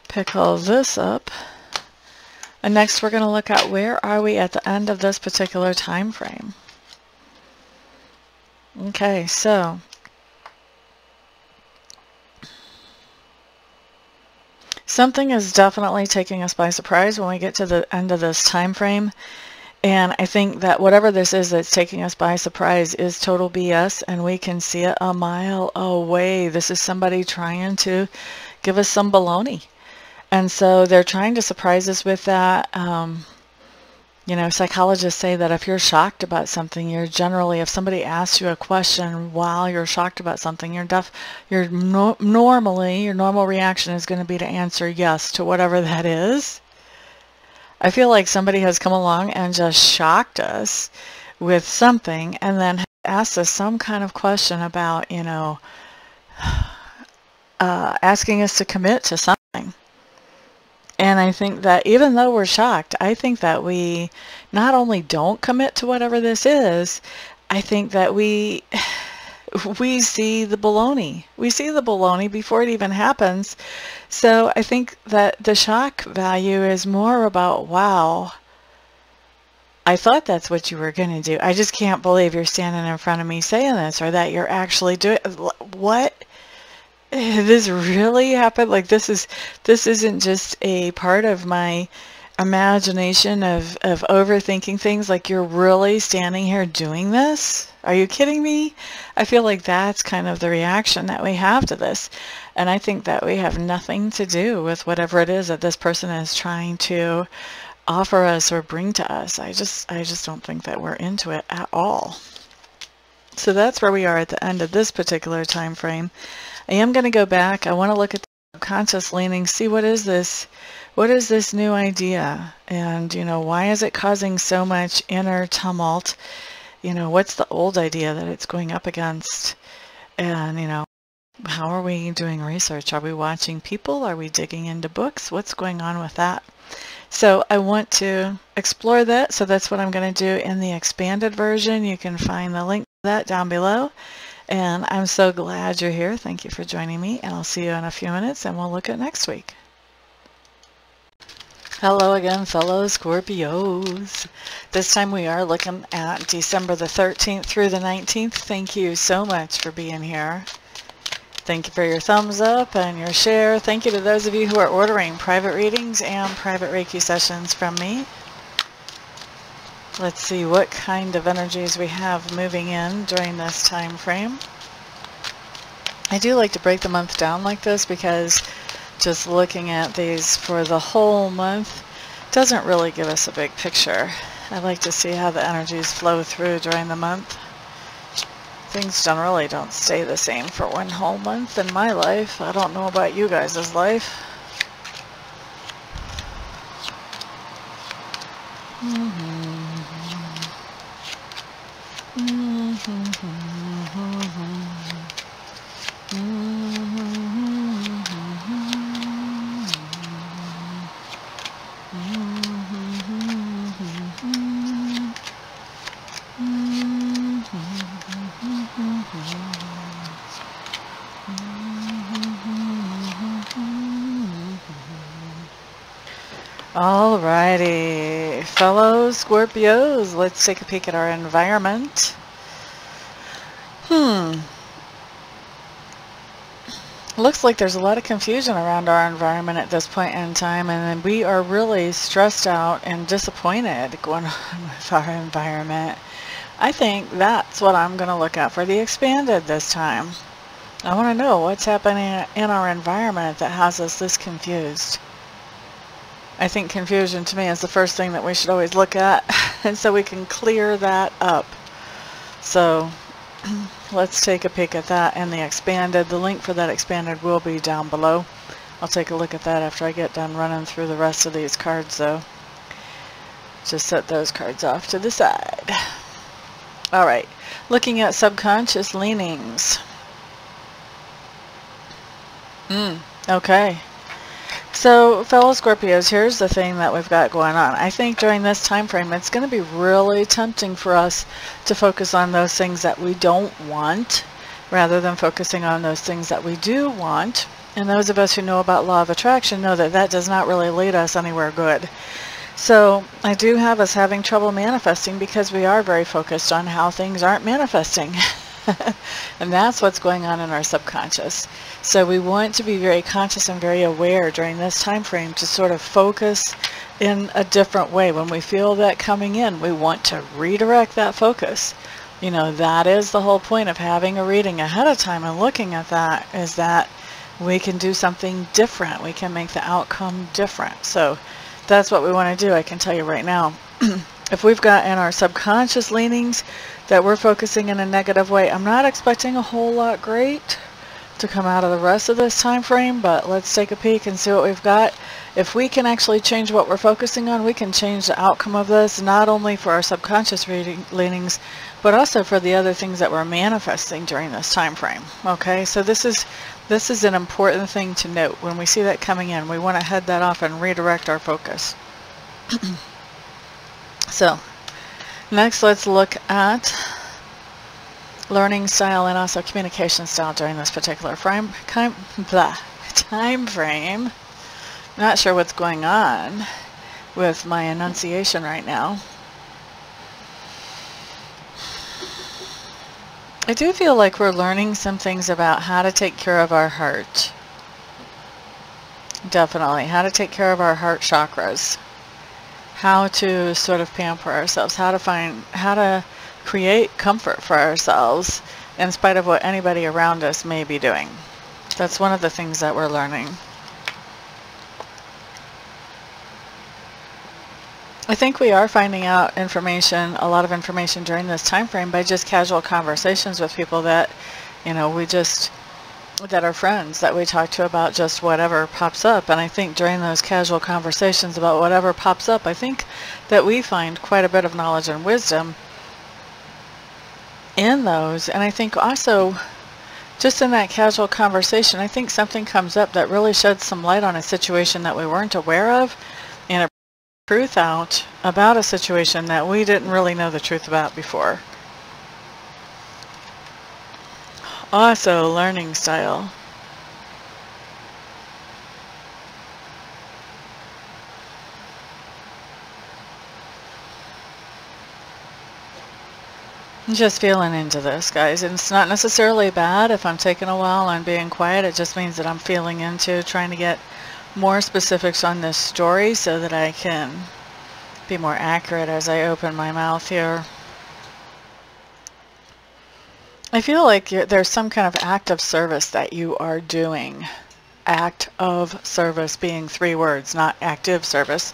pick all this up. And next we're going to look at where are we at the end of this particular time frame. Okay, so something is definitely taking us by surprise when we get to the end of this time frame. And I think that whatever this is that's taking us by surprise is total BS, and we can see it a mile away. This is somebody trying to give us some baloney. And so they're trying to surprise us with that. You know, psychologists say that if you're shocked about something, you're generally, if somebody asks you a question while you're shocked about something, normally your normal reaction is going to be to answer yes to whatever that is. I feel like somebody has come along and just shocked us with something and then asked us some kind of question about, you know, asking us to commit to something. And I think that even though we're shocked, I think that we not only don't commit to whatever this is, I think that we see the baloney. We see the baloney before it even happens. So I think that the shock value is more about, wow, I thought that's what you were going to do. I just can't believe you're standing in front of me saying this, or that you're actually doing what? This really happened? Like this isn't just a part of my imagination of overthinking things. Like you're really standing here doing this? Are you kidding me? I feel like that's kind of the reaction that we have to this. And I think that we have nothing to do with whatever it is that this person is trying to offer us or bring to us. I just don't think that we're into it at all. So that's where we are at the end of this particular time frame. I am going to go back. I want to look at the subconscious leaning, see what is this new idea, and why is it causing so much inner tumult? What's the old idea that it's going up against? And how are we doing research? Are we watching people? Are we digging into books? What's going on with that? So I want to explore that, so that's what I'm going to do in the expanded version. You can find the link to that down below. And I'm so glad you're here. Thank you for joining me, and I'll see you in a few minutes, and we'll look at next week. Hello again, fellow Scorpios. This time we are looking at December the 13th through the 19th. Thank you so much for being here. Thank you for your thumbs up and your share. Thank you to those of you who are ordering private readings and private Reiki sessions from me. Let's see what kind of energies we have moving in during this time frame. I do like to break the month down like this because just looking at these for the whole month doesn't really give us a big picture. I like to see how the energies flow through during the month. Things generally don't stay the same for one whole month in my life. I don't know about you guys' life. Alrighty, fellow Scorpios, let's take a peek at our environment. Looks like there's a lot of confusion around our environment at this point in time, and we are really stressed out and disappointed going on with our environment. I think that's what I'm going to look at for the expanded this time. I want to know what's happening in our environment that has us this confused. I think confusion to me is the first thing that we should always look at, and so we can clear that up. So let's take a peek at that and the expanded. The link for that expanded will be down below. I'll take a look at that after I get done running through the rest of these cards, though. Just set those cards off to the side. Alright, looking at subconscious leanings. Okay. So, fellow Scorpios, here's the thing that we've got going on. I think during this time frame, it's going to be really tempting for us to focus on those things that we don't want, rather than focusing on those things that we do want. And those of us who know about law of attraction know that that does not really lead us anywhere good. So, I do have us having trouble manifesting because we are very focused on how things aren't manifesting. And that's what's going on in our subconscious. So we want to be very conscious and very aware during this time frame to sort of focus in a different way. When we feel that coming in, we want to redirect that focus. That is the whole point of having a reading ahead of time and looking at that, is that we can do something different. We can make the outcome different. So that's what we want to do. I can tell you right now. If we've got in our subconscious leanings that we're focusing in a negative way, I'm not expecting a whole lot great to come out of the rest of this time frame, but let's take a peek and see what we've got. If we can actually change what we're focusing on, we can change the outcome of this, not only for our subconscious leanings, but also for the other things that we're manifesting during this time frame. Okay, so this is an important thing to note. When we see that coming in, we want to head that off and redirect our focus. So, next let's look at learning style and also communication style during this particular time frame. Not sure what's going on with my enunciation right now. I do feel like we're learning some things about how to take care of our heart. Definitely, how to take care of our heart chakras. How to sort of pamper ourselves, how to create comfort for ourselves in spite of what anybody around us may be doing. That's one of the things that we're learning. I think we are finding out information, a lot of information during this time frame by just casual conversations with people that, you know, that are friends that we talk to about just whatever pops up. And I think during those casual conversations about whatever pops up, I think that we find quite a bit of knowledge and wisdom in those. And I think also just in that casual conversation, I think something comes up that really sheds some light on a situation that we weren't aware of, and it truth out about a situation that we didn't really know the truth about before. Also, learning style. I'm just feeling into this, guys. And it's not necessarily bad if I'm taking a while and being quiet. It just means that I'm feeling into trying to get more specifics on this story so that I can be more accurate as I open my mouth here. I feel like there's some kind of act of service that you are doing. Act of service being 3 words, not active service,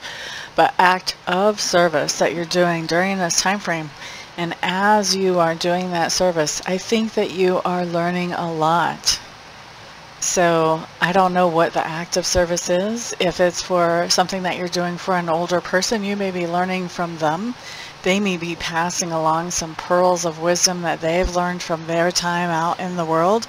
but act of service that you're doing during this time frame. And as you are doing that service, I think that you are learning a lot. So I don't know what the act of service is. If it's for something that you're doing for an older person, you may be learning from them. They may be passing along some pearls of wisdom that they've learned from their time out in the world.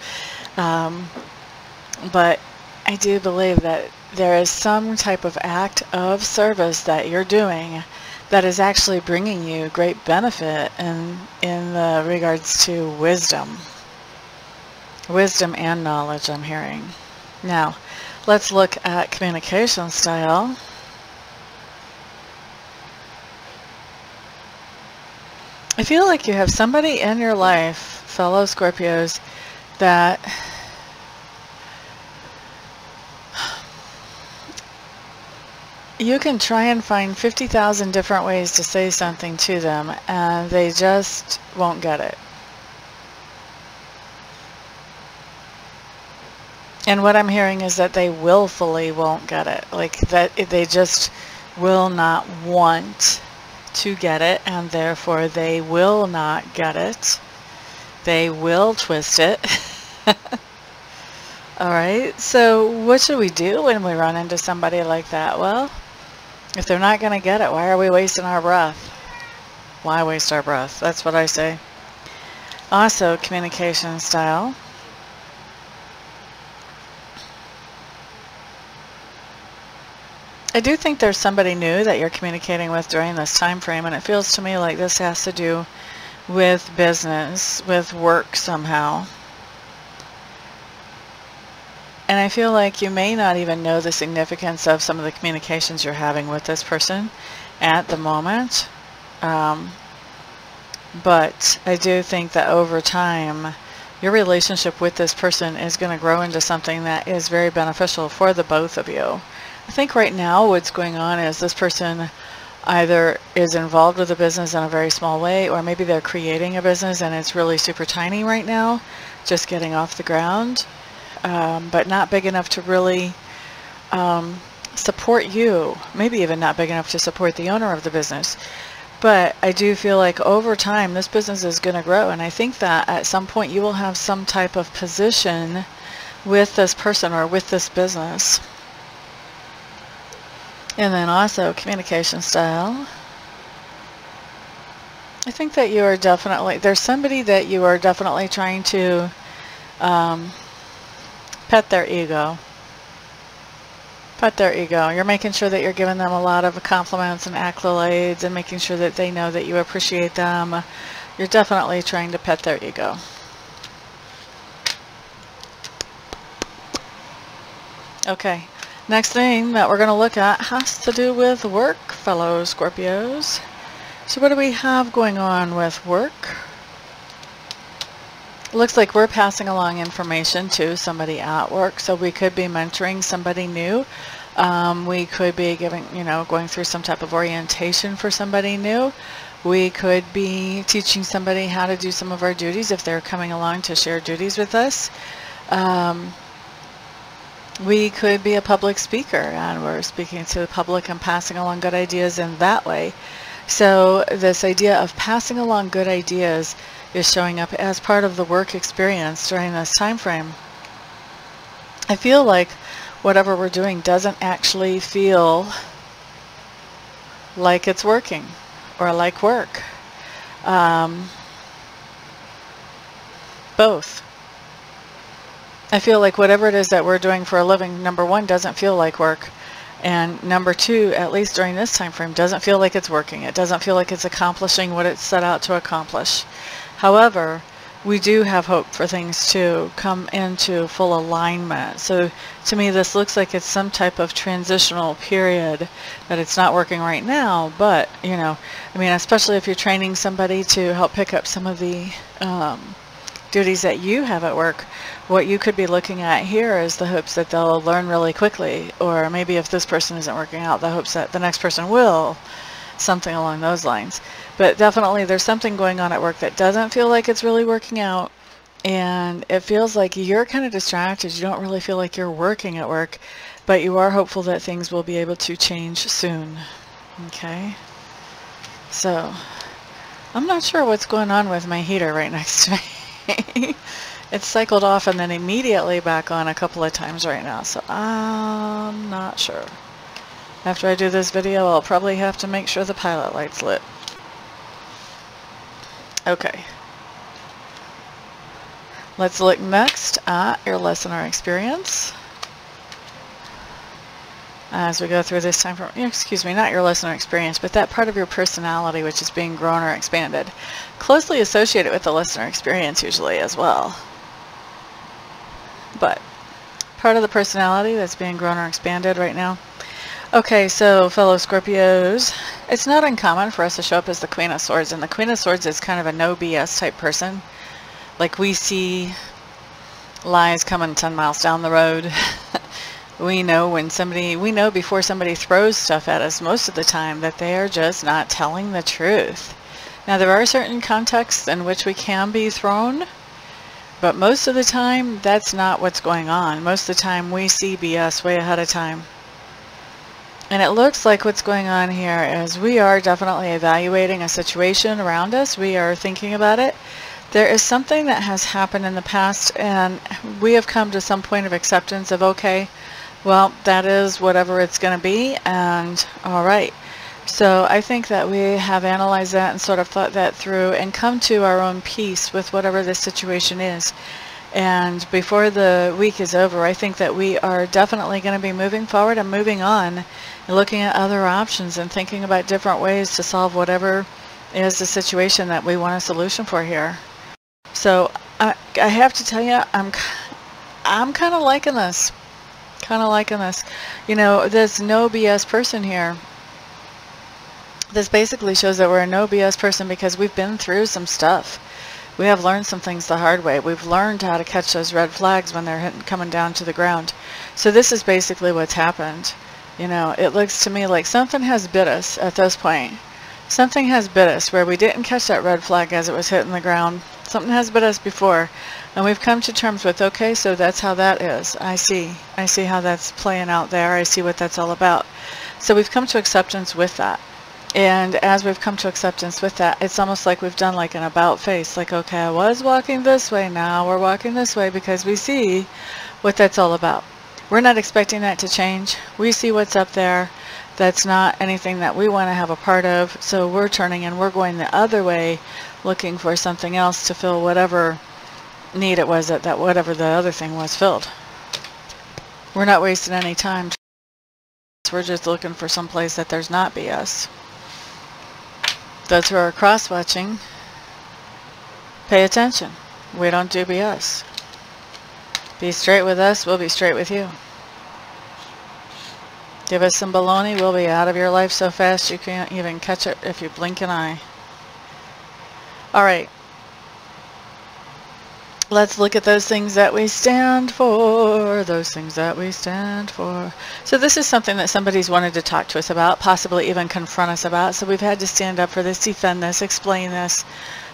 But I do believe that there is some type of act of service that you're doing that is actually bringing you great benefit in the regards to wisdom. Wisdom and knowledge, I'm hearing. Now, let's look at communication style. I feel like you have somebody in your life, fellow Scorpios, that you can try and find 50,000 different ways to say something to them, and they just won't get it. And what I'm hearing is that they willfully won't get it. Like that they just will not want to get it, and therefore they will not get it. They will twist it. All right, so what should we do when we run into somebody like that? Well, if they're not going to get it, why are we wasting our breath? Why waste our breath? That's what I say. Also, communication style. I do think there's somebody new that you're communicating with during this time frame, and it feels to me like this has to do with business, with work somehow. And I feel like you may not even know the significance of some of the communications you're having with this person at the moment. But I do think that over time, your relationship with this person is going to grow into something that is very beneficial for the both of you. I think right now what's going on is this person either is involved with a business in a very small way, or maybe they're creating a business and it's really super tiny right now, just getting off the ground, but not big enough to really support you, maybe even not big enough to support the owner of the business. But I do feel like over time this business is going to grow, and I think that at some point you will have some type of position with this person or with this business. And then also communication style. I think that you are definitely, there's somebody that you are definitely trying to pet their ego. Pet their ego. You're making sure that you're giving them a lot of compliments and accolades and making sure that they know that you appreciate them. You're definitely trying to pet their ego. Okay. Next thing that we're going to look at has to do with work, fellow Scorpios. So what do we have going on with work? Looks like we're passing along information to somebody at work, so we could be mentoring somebody new. We could be giving, going through some type of orientation for somebody new. We could be teaching somebody how to do some of our duties if they're coming along to share duties with us. We could be a public speaker and we're speaking to the public and passing along good ideas in that way. So this idea of passing along good ideas is showing up as part of the work experience during this time frame. I feel like whatever we're doing doesn't actually feel like it's working or like work. Both. I feel like whatever it is that we're doing for a living, number one, doesn't feel like work. And number two, at least during this time frame, doesn't feel like it's working. It doesn't feel like it's accomplishing what it's set out to accomplish. However, we do have hope for things to come into full alignment. So to me, this looks like it's some type of transitional period, that it's not working right now, but, you know, I mean, especially if you're training somebody to help pick up some of the duties that you have at work, what you could be looking at here is the hopes that they'll learn really quickly, or maybe if this person isn't working out, the hopes that the next person will, something along those lines. But definitely there's something going on at work that doesn't feel like it's really working out, and it feels like you're kind of distracted. You don't really feel like you're working at work, but you are hopeful that things will be able to change soon. Okay, so I'm not sure what's going on with my heater right next to me. It's cycled off and then immediately back on a couple of times right now, so I'm not sure. After I do this video, I'll probably have to make sure the pilot light's lit. Okay. Let's look next at your lesson or experience. As we go through this time from, excuse me, not your lesson or experience, but that part of your personality which is being grown or expanded. Closely associated with the lesson or experience usually as well. But part of the personality that's being grown or expanded right now. Okay, so fellow Scorpios, it's not uncommon for us to show up as the Queen of Swords, and the Queen of Swords is kind of a no BS type person. Like, we see lies coming 10 miles down the road. We know before somebody throws stuff at us most of the time that they are just not telling the truth. Now, there are certain contexts in which we can be thrown, but most of the time that's not what's going on. Most of the time we see BS way ahead of time. And it looks like what's going on here is we are definitely evaluating a situation around us. We are thinking about it. There is something that has happened in the past, and we have come to some point of acceptance of, okay, well, that is whatever it's going to be, and all right. So I think that we have analyzed that and sort of thought that through and come to our own peace with whatever this situation is. And before the week is over, I think that we are definitely going to be moving forward and moving on and looking at other options and thinking about different ways to solve whatever is the situation that we want a solution for here. So I have to tell you, I'm kind of liking this. You know, this no BS person here. This basically shows that we're a no BS person because we've been through some stuff. We have learned some things the hard way. We've learned how to catch those red flags when they're coming down to the ground. So this is basically what's happened. You know, it looks to me like something has bit us at this point. Something has bit us where we didn't catch that red flag as it was hitting the ground. Something has bit us before. And we've come to terms with, okay, so that's how that is. I see how that's playing out there. I see what that's all about. So we've come to acceptance with that. And as we've come to acceptance with that, it's almost like we've done like an about face. Like, okay, I was walking this way, now we're walking this way because we see what that's all about. We're not expecting that to change. We see what's up there. That's not anything that we want to have a part of. So we're turning and we're going the other way, looking for something else to fill whatever need it was that whatever the other thing was filled. We're not wasting any time. We're just looking for some place that there's not BS. Those who are cross-watching, pay attention. We don't do BS. Be straight with us, we'll be straight with you. Give us some baloney, we'll be out of your life so fast you can't even catch it if you blink an eye. Alright. Let's look at those things that we stand for, those things that we stand for. So this is something that somebody's wanted to talk to us about, possibly even confront us about. So we've had to stand up for this, defend this, explain this,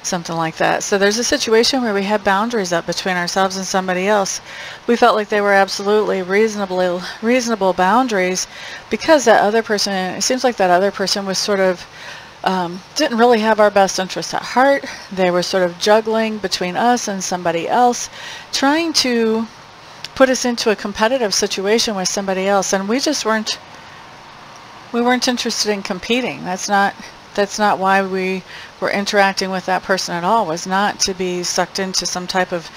something like that. So there's a situation where we had boundaries up between ourselves and somebody else. We felt like they were absolutely reasonable boundaries because that other person, it seems like that other person was sort of didn't really have our best interests at heart. They were sort of juggling between us and somebody else, trying to put us into a competitive situation with somebody else, and we weren't interested in competing. That's not why we were interacting with that person at all, was not to be sucked into some type of,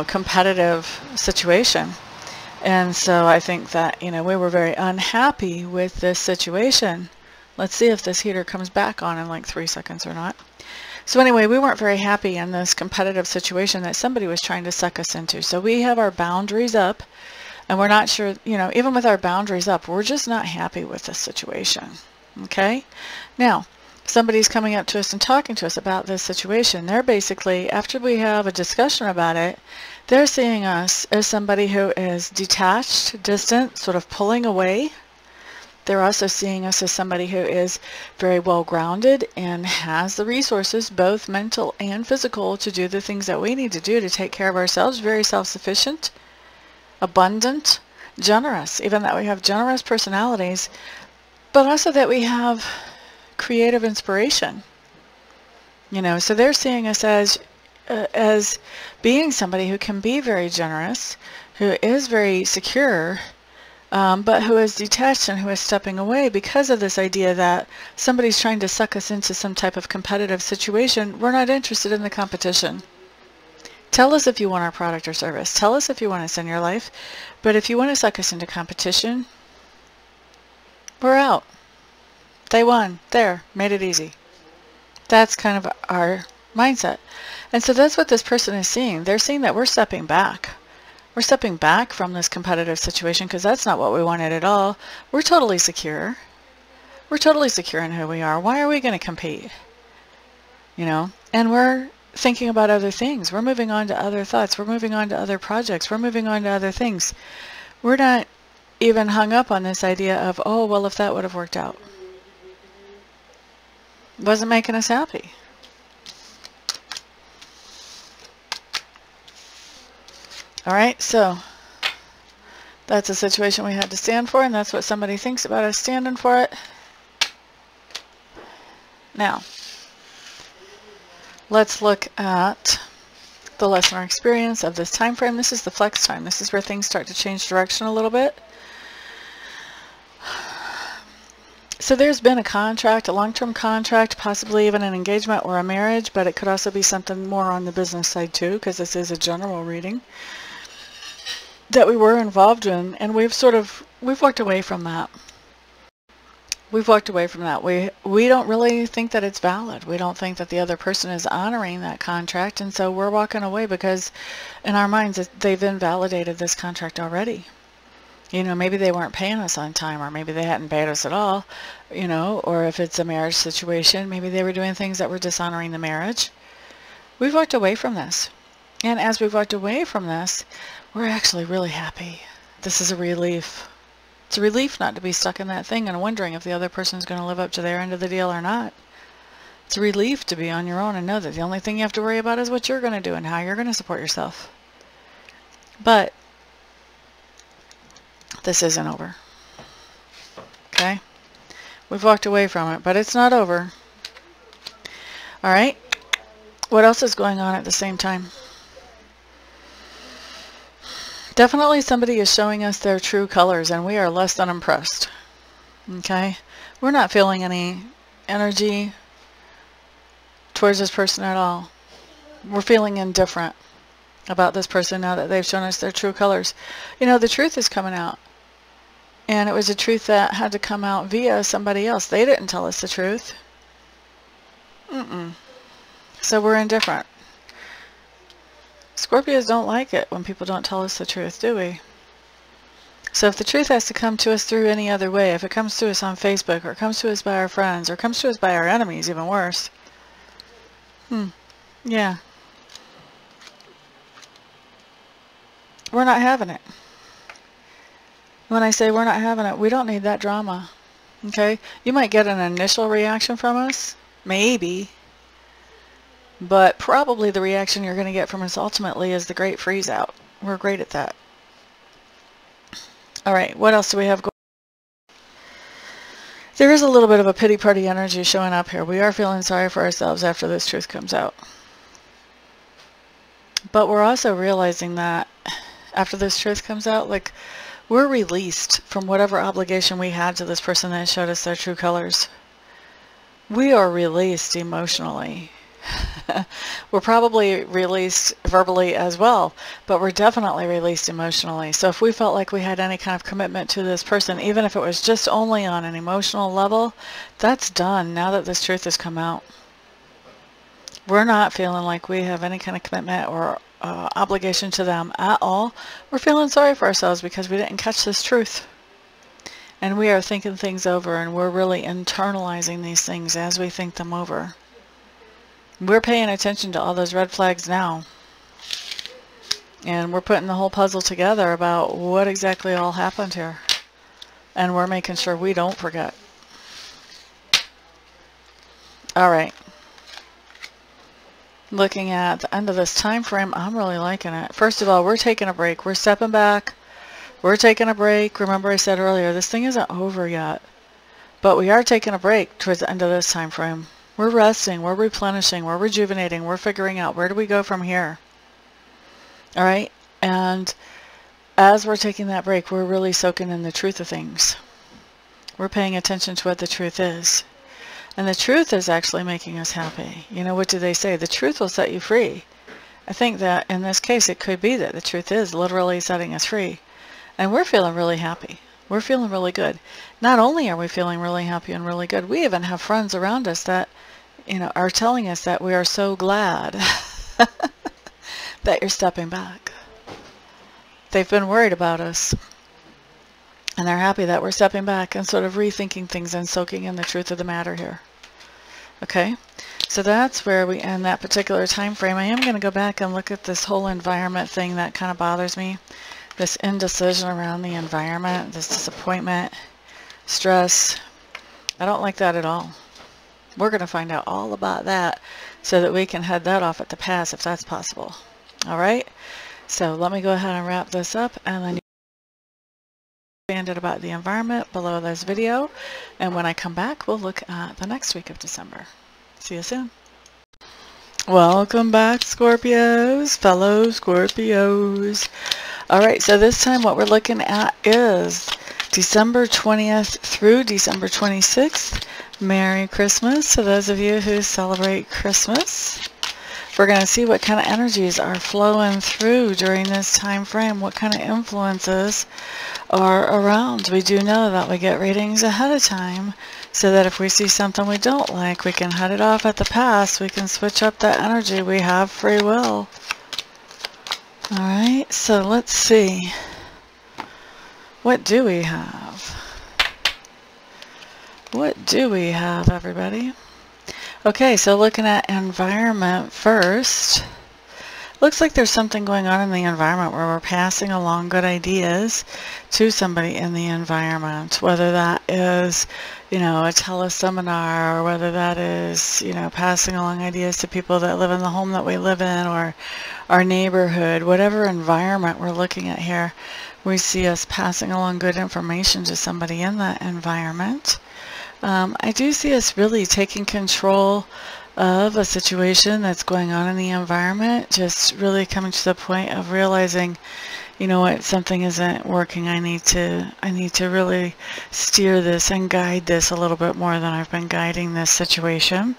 competitive situation. And so I think that, we were very unhappy with this situation. Let's see if this heater comes back on in like 3 seconds or not. So anyway, we weren't very happy in this competitive situation that somebody was trying to suck us into. So we have our boundaries up, and we're not sure, even with our boundaries up, we're just not happy with this situation. Okay? Now, somebody's coming up to us and talking to us about this situation. They're basically, after we have a discussion about it, they're seeing us as somebody who is detached, distant, sort of pulling away. They're also seeing us as somebody who is very well grounded and has the resources, both mental and physical, to do the things that we need to do to take care of ourselves. Very self-sufficient, abundant, generous, even that we have generous personalities, but also that we have creative inspiration. So they're seeing us as being somebody who can be very generous, who is very secure, but who is detached and who is stepping away because of this idea that somebody's trying to suck us into some type of competitive situation. We're not interested in the competition. Tell us if you want our product or service. Tell us if you want us in your life. But if you want to suck us into competition, we're out. They won. There. Made it easy. That's kind of our mindset. And so that's what this person is seeing. They're seeing that we're stepping back. We're stepping back from this competitive situation because that's not what we wanted at all. We're totally secure. We're totally secure in who we are. Why are we going to compete? And we're thinking about other things. We're moving on to other thoughts. We're moving on to other projects. We're moving on to other things. We're not even hung up on this idea of, oh, well, if that would have worked out. It wasn't making us happy. All right, so that's a situation we had to stand for, and that's what somebody thinks about us standing for it. Now, let's look at the lesson or experience of this time frame. This is the flex time. This is where things start to change direction a little bit. So there's been a contract, a long-term contract, possibly even an engagement or a marriage, but it could also be something more on the business side too, because this is a general reading that we were involved in, and we've walked away from that. We've walked away from that. We don't really think that it's valid. We don't think that the other person is honoring that contract, and so we're walking away because in our minds they've invalidated this contract already. Maybe they weren't paying us on time, or maybe they hadn't paid us at all, or if it's a marriage situation, maybe they were doing things that were dishonoring the marriage. We've walked away from this. And as we've walked away from this, we're actually really happy. This is a relief. It's a relief not to be stuck in that thing and wondering if the other person's going to live up to their end of the deal or not. It's a relief to be on your own and know that the only thing you have to worry about is what you're going to do and how you're going to support yourself. But this isn't over. Okay? We've walked away from it, but it's not over. All right? What else is going on at the same time? Definitely somebody is showing us their true colors, and we are less than impressed. Okay? We're not feeling any energy towards this person at all. We're feeling indifferent about this person now that they've shown us their true colors. The truth is coming out. And it was a truth that had to come out via somebody else. They didn't tell us the truth. So we're indifferent. Scorpios don't like it when people don't tell us the truth, do we? So if the truth has to come to us through any other way, if it comes to us on Facebook, or comes to us by our friends, or comes to us by our enemies, even worse. Yeah. we're not having it. When I say we're not having it, we don't need that drama. Okay? You might get an initial reaction from us, maybe, but probably the reaction you're going to get from us ultimately is the great freeze out. We're great at that. All right, what else do we have going? There is a little bit of a pity party energy showing up here. We are feeling sorry for ourselves after this truth comes out. But we're also realizing that after this truth comes out, like, we're released from whatever obligation we had to this person that showed us their true colors. We are released emotionally. We're probably released verbally as well, but we're definitely released emotionally. So if we felt like we had any kind of commitment to this person, even if it was just only on an emotional level, that's done now that this truth has come out. We're not feeling like we have any kind of commitment or obligation to them at all. We're feeling sorry for ourselves because we didn't catch this truth. And we are thinking things over, and we're really internalizing these things as we think them over. We're paying attention to all those red flags now. And we're putting the whole puzzle together about what exactly all happened here. And we're making sure we don't forget. All right. Looking at the end of this time frame, I'm really liking it. First of all, we're taking a break. We're stepping back. We're taking a break. Remember I said earlier, this thing isn't over yet. But we are taking a break towards the end of this time frame. We're resting, we're replenishing, we're rejuvenating, we're figuring out where do we go from here. All right? And as we're taking that break, we're really soaking in the truth of things. We're paying attention to what the truth is. And the truth is actually making us happy. You know, what do they say? The truth will set you free. I think that in this case, it could be that the truth is literally setting us free. And we're feeling really happy. We're feeling really good. Not only are we feeling really happy and really good, we even have friends around us that, you know, are telling us that we are so glad that you're stepping back. They've been worried about us. And they're happy that we're stepping back and sort of rethinking things and soaking in the truth of the matter here. Okay? So that's where we end that particular time frame. I am going to go back and look at this whole environment thing that kind of bothers me. This indecision around the environment, this disappointment, stress. I don't like that at all. We're going to find out all about that so that we can head that off at the pass if that's possible. All right? So let me go ahead and wrap this up, and then you expanded about the environment below this video. And when I come back, we'll look at the next week of December. See you soon. Welcome back, Scorpios, fellow Scorpios. All right, so this time what we're looking at is December 20th through December 26th. Merry Christmas to those of you who celebrate Christmas. We're going to see what kind of energies are flowing through during this time frame, what kind of influences are around. We do know that we get readings ahead of time, so that if we see something we don't like, we can head it off at the pass. We can switch up that energy. We have free will. All right, so let's see. What do we have? What do we have, everybody? Okay, so looking at environment first. Looks like there's something going on in the environment where we're passing along good ideas to somebody in the environment, whether that is, you know, a teleseminar, or whether that is, you know, passing along ideas to people that live in the home that we live in, or our neighborhood. Whatever environment we're looking at here, we see us passing along good information to somebody in that environment. I do see us really taking control of a situation that's going on in the environment, just really coming to the point of realizing, you know what, something isn't working. I need to really steer this and guide this a little bit more than I've been guiding this situation.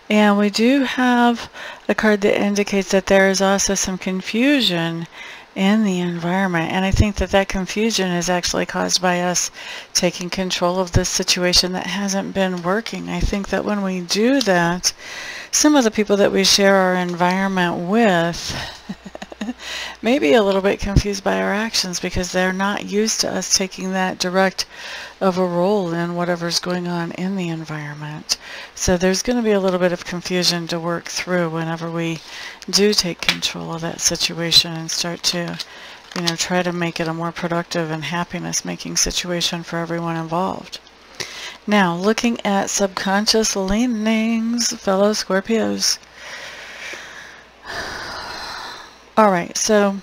And we do have a card that indicates that there is also some confusion in the environment, and I think that that confusion is actually caused by us taking control of this situation that hasn't been working. I think that when we do that, some of the people that we share our environment with may be a little bit confused by our actions, because they're not used to us taking that direct of a role in whatever's going on in the environment. So there's going to be a little bit of confusion to work through whenever we do take control of that situation and start to try to make it a more productive and happiness-making situation for everyone involved. Now, looking at subconscious leanings, fellow Scorpios. Alright, so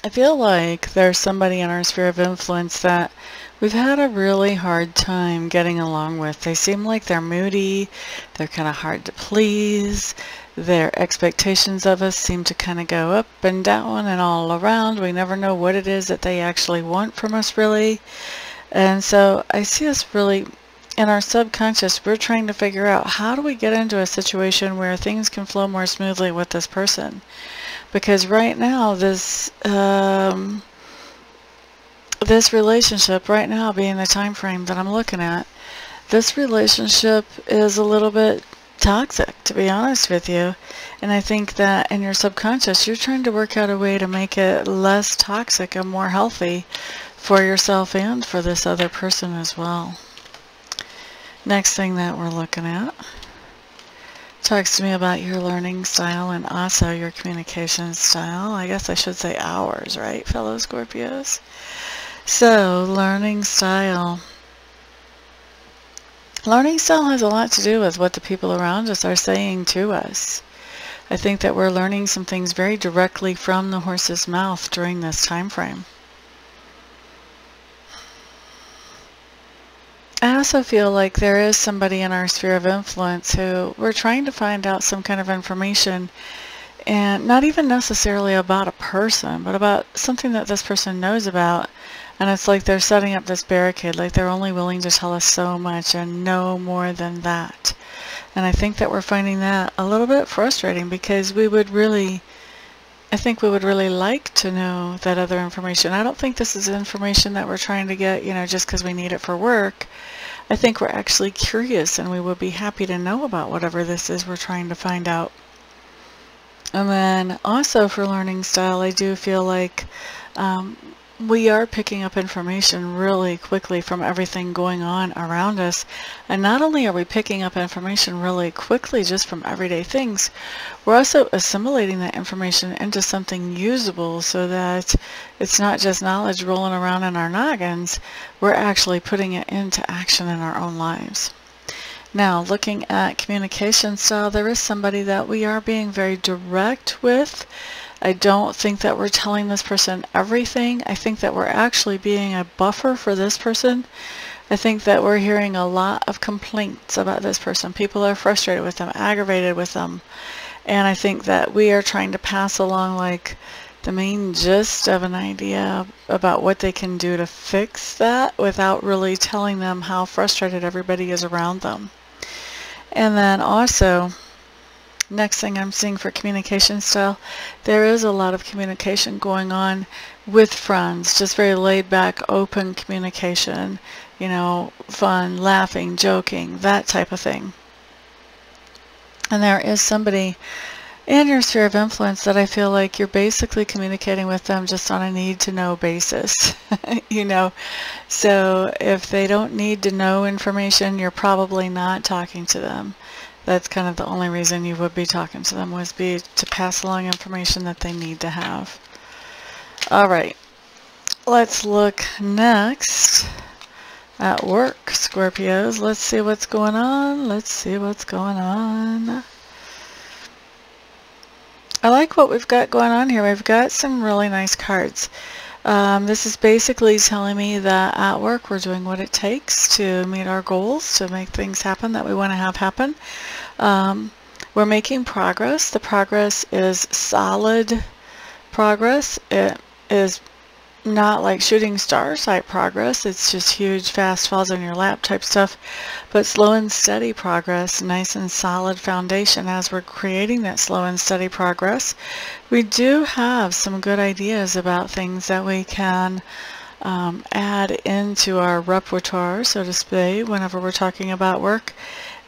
I feel like there's somebody in our sphere of influence that we've had a really hard time getting along with. They seem like they're moody, they're kind of hard to please, their expectations of us seem to kind of go up and down and all around. We never know what it is that they actually want from us, really. And so I see us really, in our subconscious, we're trying to figure out how do we get into a situation where things can flow more smoothly with this person. Because right now, this relationship, right now being the time frame that I'm looking at, this relationship is a little bit toxic, to be honest with you. And I think that in your subconscious, you're trying to work out a way to make it less toxic and more healthy for yourself and for this other person as well. Next thing that we're looking at talks to me about your learning style and also your communication style. I guess I should say ours, right, fellow Scorpios? So, learning style. Learning style has a lot to do with what the people around us are saying to us. I think that we're learning some things very directly from the horse's mouth during this time frame. I also feel like there is somebody in our sphere of influence who we're trying to find out some kind of information, and not even necessarily about a person, but about something that this person knows about. And it's like they're setting up this barricade, like they're only willing to tell us so much and no more than that. And I think that we're finding that a little bit frustrating, because I think we would really like to know that other information. I don't think this is information that we're trying to get, just because we need it for work. I think we're actually curious, and we would be happy to know about whatever this is we're trying to find out. And then also for learning style, I do feel like we are picking up information really quickly from everything going on around us. And not only are we picking up information really quickly just from everyday things, we're also assimilating that information into something usable, so that it's not just knowledge rolling around in our noggins, we're actually putting it into action in our own lives. Now, looking at communication style, there is somebody that we are being very direct with. I don't think that we're telling this person everything. I think that we're actually being a buffer for this person. I think that we're hearing a lot of complaints about this person. People are frustrated with them, aggravated with them. And I think that we are trying to pass along like the main gist of an idea about what they can do to fix that, without really telling them how frustrated everybody is around them. And then also, next thing I'm seeing for communication style, there is a lot of communication going on with friends, just very laid back, open communication, fun, laughing, joking, that type of thing. And there is somebody in your sphere of influence that I feel like you're basically communicating with them just on a need-to-know basis. So if they don't need to know information, you're probably not talking to them. That's kind of the only reason you would be talking to them, would be to pass along information that they need to have. Alright, let's look next at work, Scorpios. Let's see what's going on. I like what we've got going on here. We've got some really nice cards. This is basically telling me that at work we're doing what it takes to meet our goals, to make things happen that we want to have happen. We're making progress. The progress is solid progress. It is not like shooting star type progress. It's just huge, fast, falls on your lap type stuff. But slow and steady progress, nice and solid foundation. As we're creating that slow and steady progress, we do have some good ideas about things that we can add into our repertoire, so to speak, whenever we're talking about work.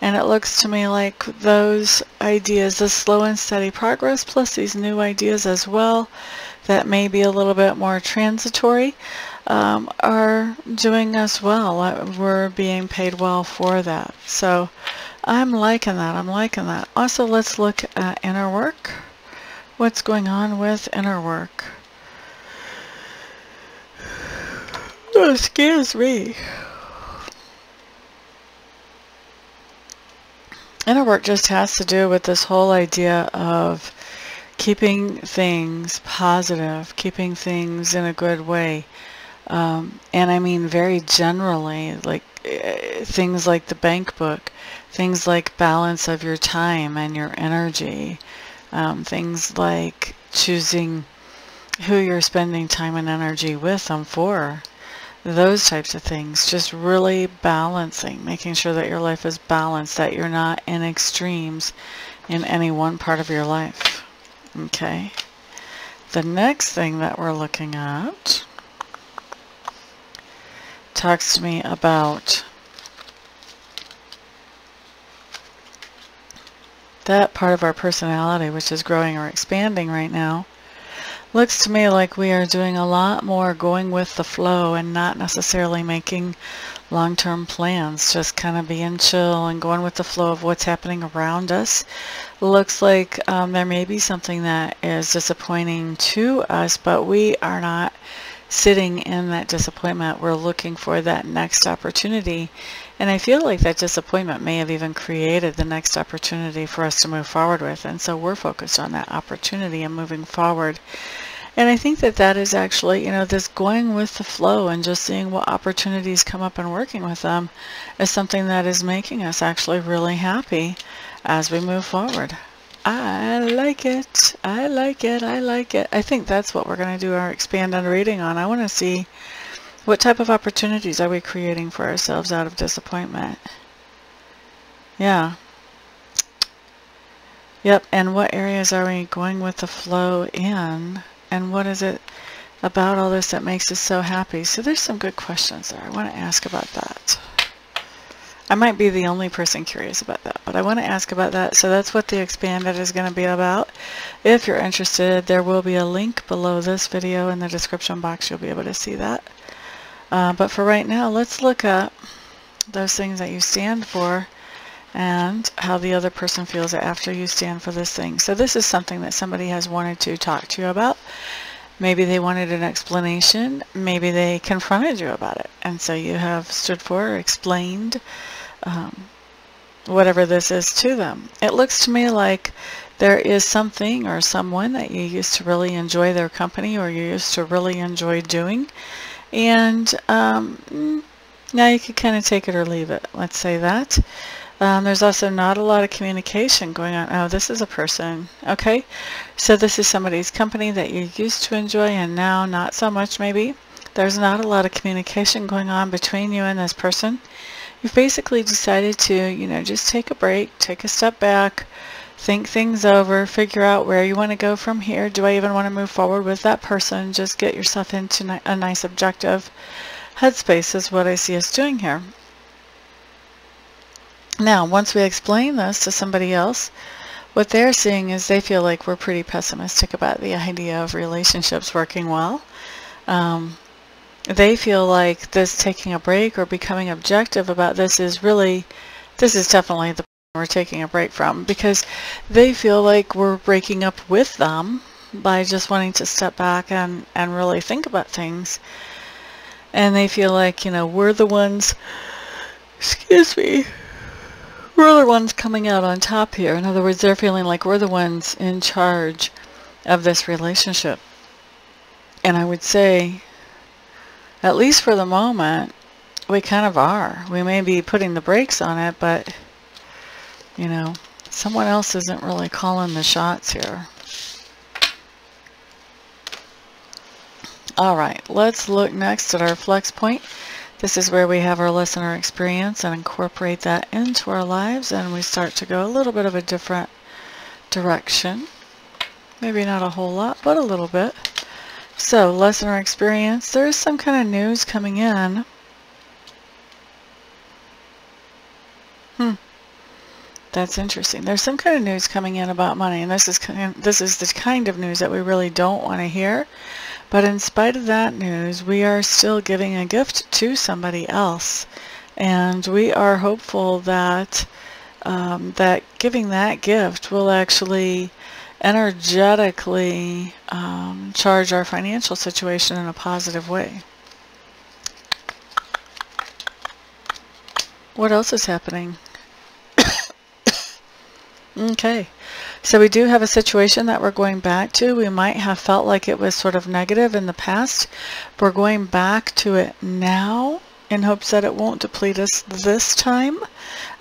And it looks to me like those ideas, the slow and steady progress, plus these new ideas as well, that may be a little bit more transitory, are doing us well. We're being paid well for that. So I'm liking that. Also, let's look at inner work what's going on with inner work. Oh, excuse me. Inner work just has to do with this whole idea of keeping things positive, keeping things in a good way. And I mean very generally, like things like the bank book, things like balance of your time and your energy, things like choosing who you're spending time and energy with and for. Those types of things, just really balancing, making sure that your life is balanced, that you're not in extremes in any one part of your life. Okay. The next thing that we're looking at talks to me about that part of our personality which is growing or expanding right now. Looks to me like we are doing a lot more going with the flow and not necessarily making long-term plans, just kind of being chill and going with the flow of what's happening around us. Looks like there may be something that is disappointing to us, but we are not sitting in that disappointment. We're looking for that next opportunity. And I feel like that disappointment may have even created the next opportunity for us to move forward with. And so we're focused on that opportunity and moving forward. And I think that that is actually, you know, this going with the flow and just seeing what opportunities come up and working with them is something that is making us actually really happy as we move forward. I like it. I like it. I like it. I think that's what we're going to do our expand on reading on. I want to see what type of opportunities are we creating for ourselves out of disappointment. Yeah. Yep. And what areas are we going with the flow in? And what is it about all this that makes us so happy? So there's some good questions there. I want to ask about that. I might be the only person curious about that, but I want to ask about that. So that's what the expanded is going to be about. If you're interested, there will be a link below this video in the description box. You'll be able to see that. But for right now, let's look at those things that you stand for and how the other person feels after you stand for this thing. So this is something that somebody has wanted to talk to you about. Maybe they wanted an explanation. Maybe they confronted you about it. And so you have stood for or explained whatever this is to them. It looks to me like there is something or someone that you used to really enjoy their company or you used to really enjoy doing. And now you could kind of take it or leave it. Let's say that. There's also not a lot of communication going on. Oh, this is a person. Okay. So this is somebody's company that you used to enjoy and now not so much maybe. There's not a lot of communication going on between you and this person. You've basically decided to, you know, just take a break, take a step back, think things over, figure out where you want to go from here. Do I even want to move forward with that person? Just get yourself into a nice objective headspace is what I see us doing here. Now, once we explain this to somebody else, what they're seeing is they feel like we're pretty pessimistic about the idea of relationships working well. They feel like this taking a break or becoming objective about this is really, this is definitely the we're taking a break from, because they feel like we're breaking up with them by just wanting to step back and really think about things. And they feel like, you know, we're the ones, excuse me, we're the ones coming out on top here. In other words, they're feeling like we're the ones in charge of this relationship. And I would say, at least for the moment, we kind of are. We may be putting the brakes on it, but, you know, someone else isn't really calling the shots here. All right, let's look next at our flex point. This is where we have our lesson or experience and incorporate that into our lives, and we start to go a little bit of a different direction. Maybe not a whole lot, but a little bit. So, lesson or experience, there's some kind of news coming in. That's interesting. There's some kind of news coming in about money, and this is the kind of news that we really don't want to hear. But in spite of that news, we are still giving a gift to somebody else, and we are hopeful that that giving that gift will actually energetically charge our financial situation in a positive way. What else is happening? Okay, so we do have a situation that we're going back to. We might have felt like it was sort of negative in the past. We're going back to it now in hopes that it won't deplete us this time.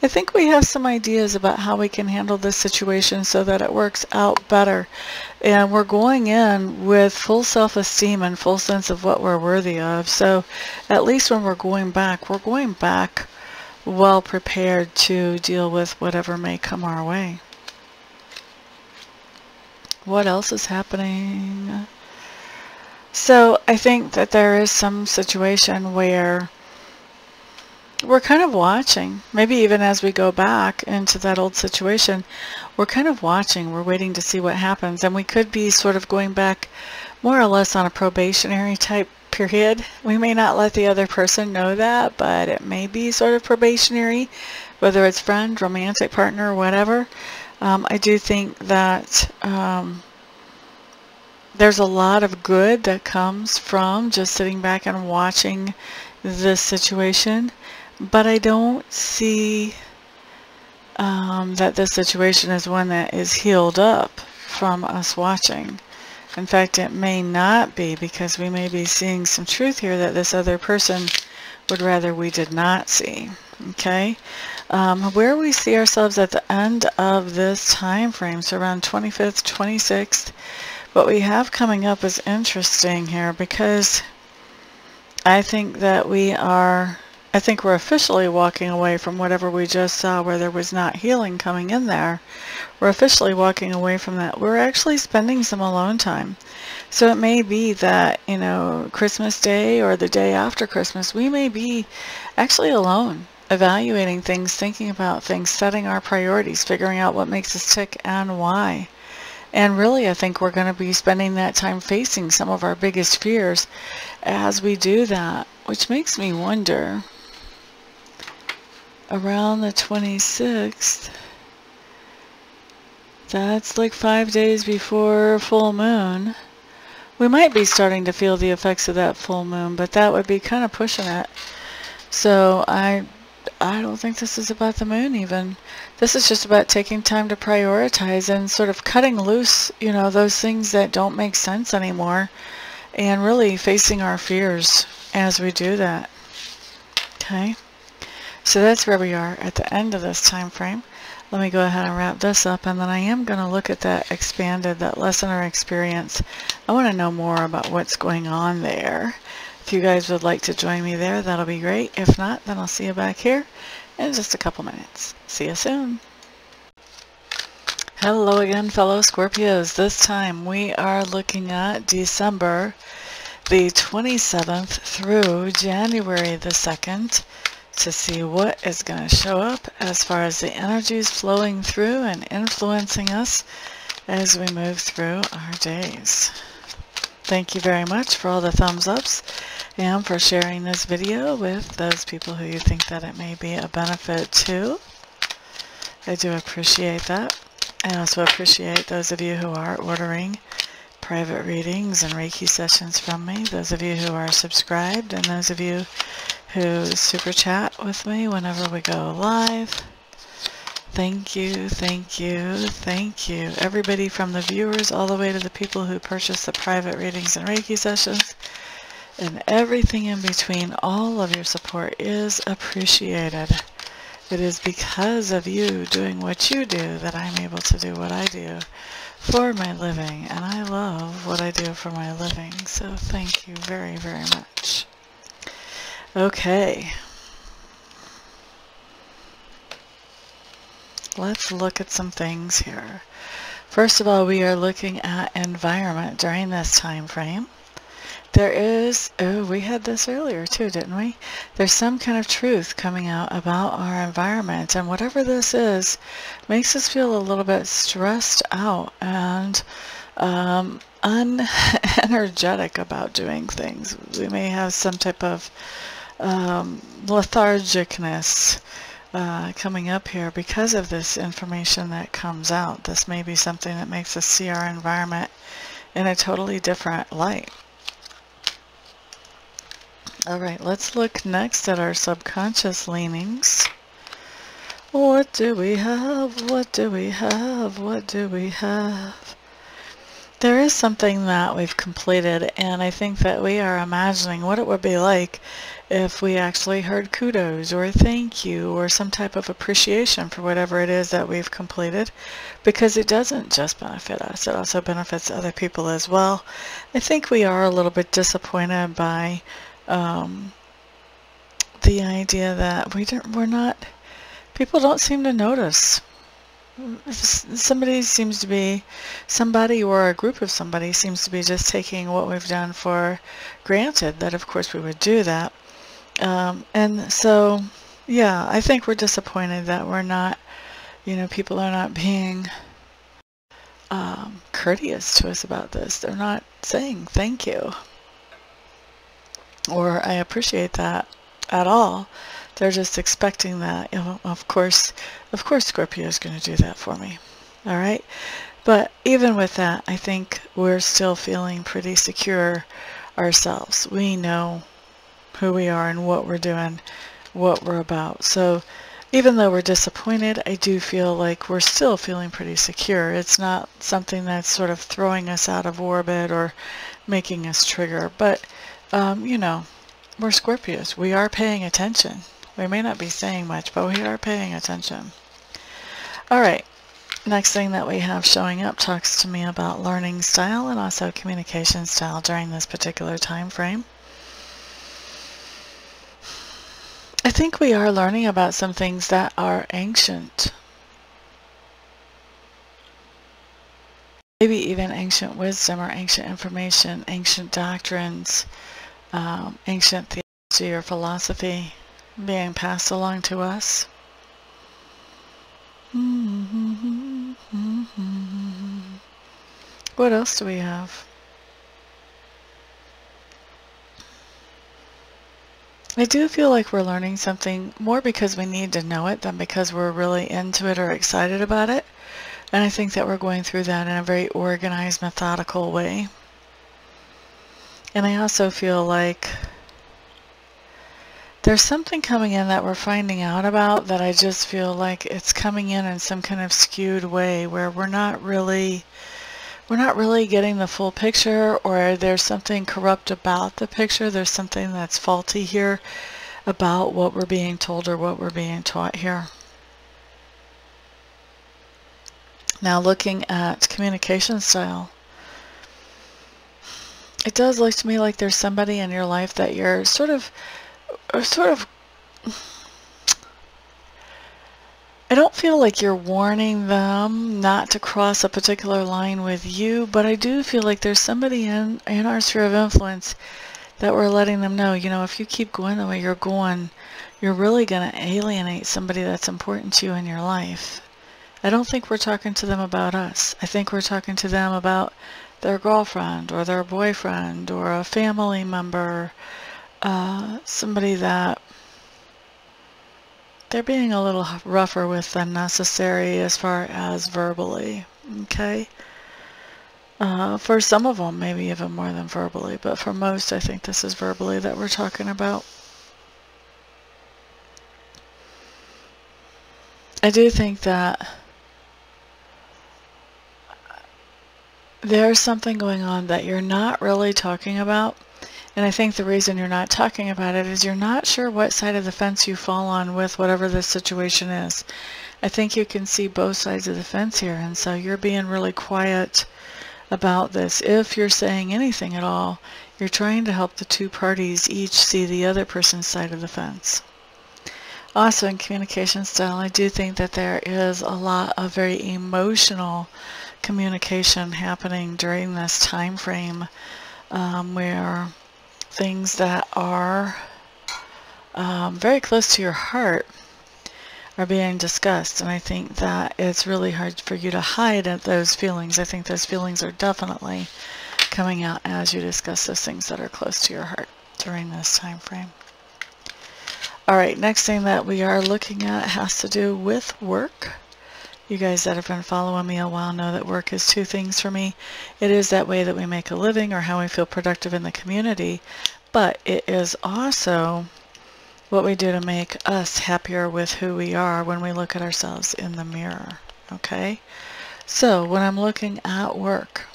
I think we have some ideas about how we can handle this situation so that it works out better. And we're going in with full self-esteem and full sense of what we're worthy of. So at least when we're going back well prepared to deal with whatever may come our way. What else is happening? So I think that there is some situation where we're kind of watching, maybe even as we go back into that old situation, we're kind of watching, we're waiting to see what happens, and we could be sort of going back more or less on a probationary type period. We may not let the other person know that, but it may be sort of probationary, whether it's friend, romantic partner, whatever. I do think that there's a lot of good that comes from just sitting back and watching this situation, but I don't see that this situation is one that is healed up from us watching. In fact, it may not be, because we may be seeing some truth here that this other person would rather we did not see. Okay? Where we see ourselves at the end of this time frame, so around 25th, 26th, what we have coming up is interesting here, because I think that we're officially walking away from whatever we just saw where there was not healing coming in there. We're officially walking away from that. We're actually spending some alone time. So it may be that, you know, Christmas Day or the day after Christmas, we may be actually alone, evaluating things, thinking about things, setting our priorities, figuring out what makes us tick and why. And really, I think we're going to be spending that time facing some of our biggest fears as we do that, which makes me wonder, around the 26th, that's like 5 days before full moon, we might be starting to feel the effects of that full moon, but that would be kind of pushing it. So I don't think this is about the moon even. This is just about taking time to prioritize and sort of cutting loose, you know, those things that don't make sense anymore, and really facing our fears as we do that. Okay? So that's where we are at the end of this time frame. Let me go ahead and wrap this up, and then I am going to look at that expanded, that lesson or experience. I want to know more about what's going on there. If you guys would like to join me there, that'll be great. If not, then I'll see you back here in just a couple minutes. See you soon. Hello again, fellow Scorpios. This time we are looking at December the 27th through January the 2nd to see what is going to show up as far as the energies flowing through and influencing us as we move through our days. Thank you very much for all the thumbs ups and for sharing this video with those people who you think that it may be a benefit to. I do appreciate that. I also appreciate those of you who are ordering private readings and Reiki sessions from me, those of you who are subscribed, and those of you who super chat with me whenever we go live. Thank you, thank you, thank you. Everybody from the viewers all the way to the people who purchase the private readings and Reiki sessions, and everything in between. All of your support is appreciated. It is because of you doing what you do that I'm able to do what I do for my living, and I love what I do for my living, so thank you very, very much. Okay. Let's look at some things here. First of all, we are looking at environment during this time frame. There is, oh, we had this earlier too, didn't we? There's some kind of truth coming out about our environment, and whatever this is makes us feel a little bit stressed out and unenergetic about doing things. We may have some type of lethargicness coming up here because of this information that comes out. This may be something that makes us see our environment in a totally different light. Alright, let's look next at our subconscious leanings. What do we have? What do we have? What do we have? There is something that we've completed, and I think that we are imagining what it would be like if we actually heard kudos or thank you or some type of appreciation for whatever it is that we've completed, because it doesn't just benefit us, it also benefits other people as well. I think we are a little bit disappointed by the idea that people don't seem to notice. Somebody or a group of somebody seems to be just taking what we've done for granted, that of course we would do that. And so, yeah, I think we're disappointed that we're not, people are not being courteous to us about this. They're not saying thank you or I appreciate that at all. They're just expecting that. Of course Scorpio is going to do that for me. All right? But even with that, I think we're still feeling pretty secure ourselves. We know who we are and what we're doing, what we're about. So even though we're disappointed, I do feel like we're still feeling pretty secure. It's not something that's sort of throwing us out of orbit or making us trigger. But, we're Scorpios. We are paying attention. We may not be saying much, but we are paying attention. All right. Next thing that we have showing up talks to me about learning style and also communication style during this particular time frame. I think we are learning about some things that are ancient. Maybe even ancient wisdom or ancient information, ancient doctrines, ancient theology or philosophy being passed along to us. What else do we have? I do feel like we're learning something more because we need to know it than because we're really into it or excited about it. And I think that we're going through that in a very organized, methodical way. And I also feel like there's something coming in that we're finding out about that I just feel like it's coming in some kind of skewed way where we're not really getting the full picture, or there's something corrupt about the picture. There's something that's faulty here about what we're being told or what we're being taught here. Now looking at communication style, it does look to me like there's somebody in your life that you're sort of I don't feel like you're warning them not to cross a particular line with you, but I do feel like there's somebody in our sphere of influence that we're letting them know, if you keep going the way you're going, you're really going to alienate somebody that's important to you in your life. I don't think we're talking to them about us. I think we're talking to them about their girlfriend or their boyfriend or a family member, somebody that they're being a little rougher with than necessary as far as verbally, okay? For some of them, maybe even more than verbally, but for most, I think this is verbally that we're talking about. I do think that there's something going on that you're not really talking about. And I think the reason you're not talking about it is you're not sure what side of the fence you fall on with whatever the situation is. I think you can see both sides of the fence here, and so you're being really quiet about this. If you're saying anything at all, you're trying to help the two parties each see the other person's side of the fence. Also in communication style, I do think that there is a lot of very emotional communication happening during this time frame, where things that are very close to your heart are being discussed, and I think that it's really hard for you to hide those feelings. I think those feelings are definitely coming out as you discuss those things that are close to your heart during this time frame. All right, next thing that we are looking at has to do with work. You guys that have been following me a while know that work is two things for me. It is that way that we make a living or how we feel productive in the community, but it is also what we do to make us happier with who we are when we look at ourselves in the mirror. Okay? So when I'm looking at work,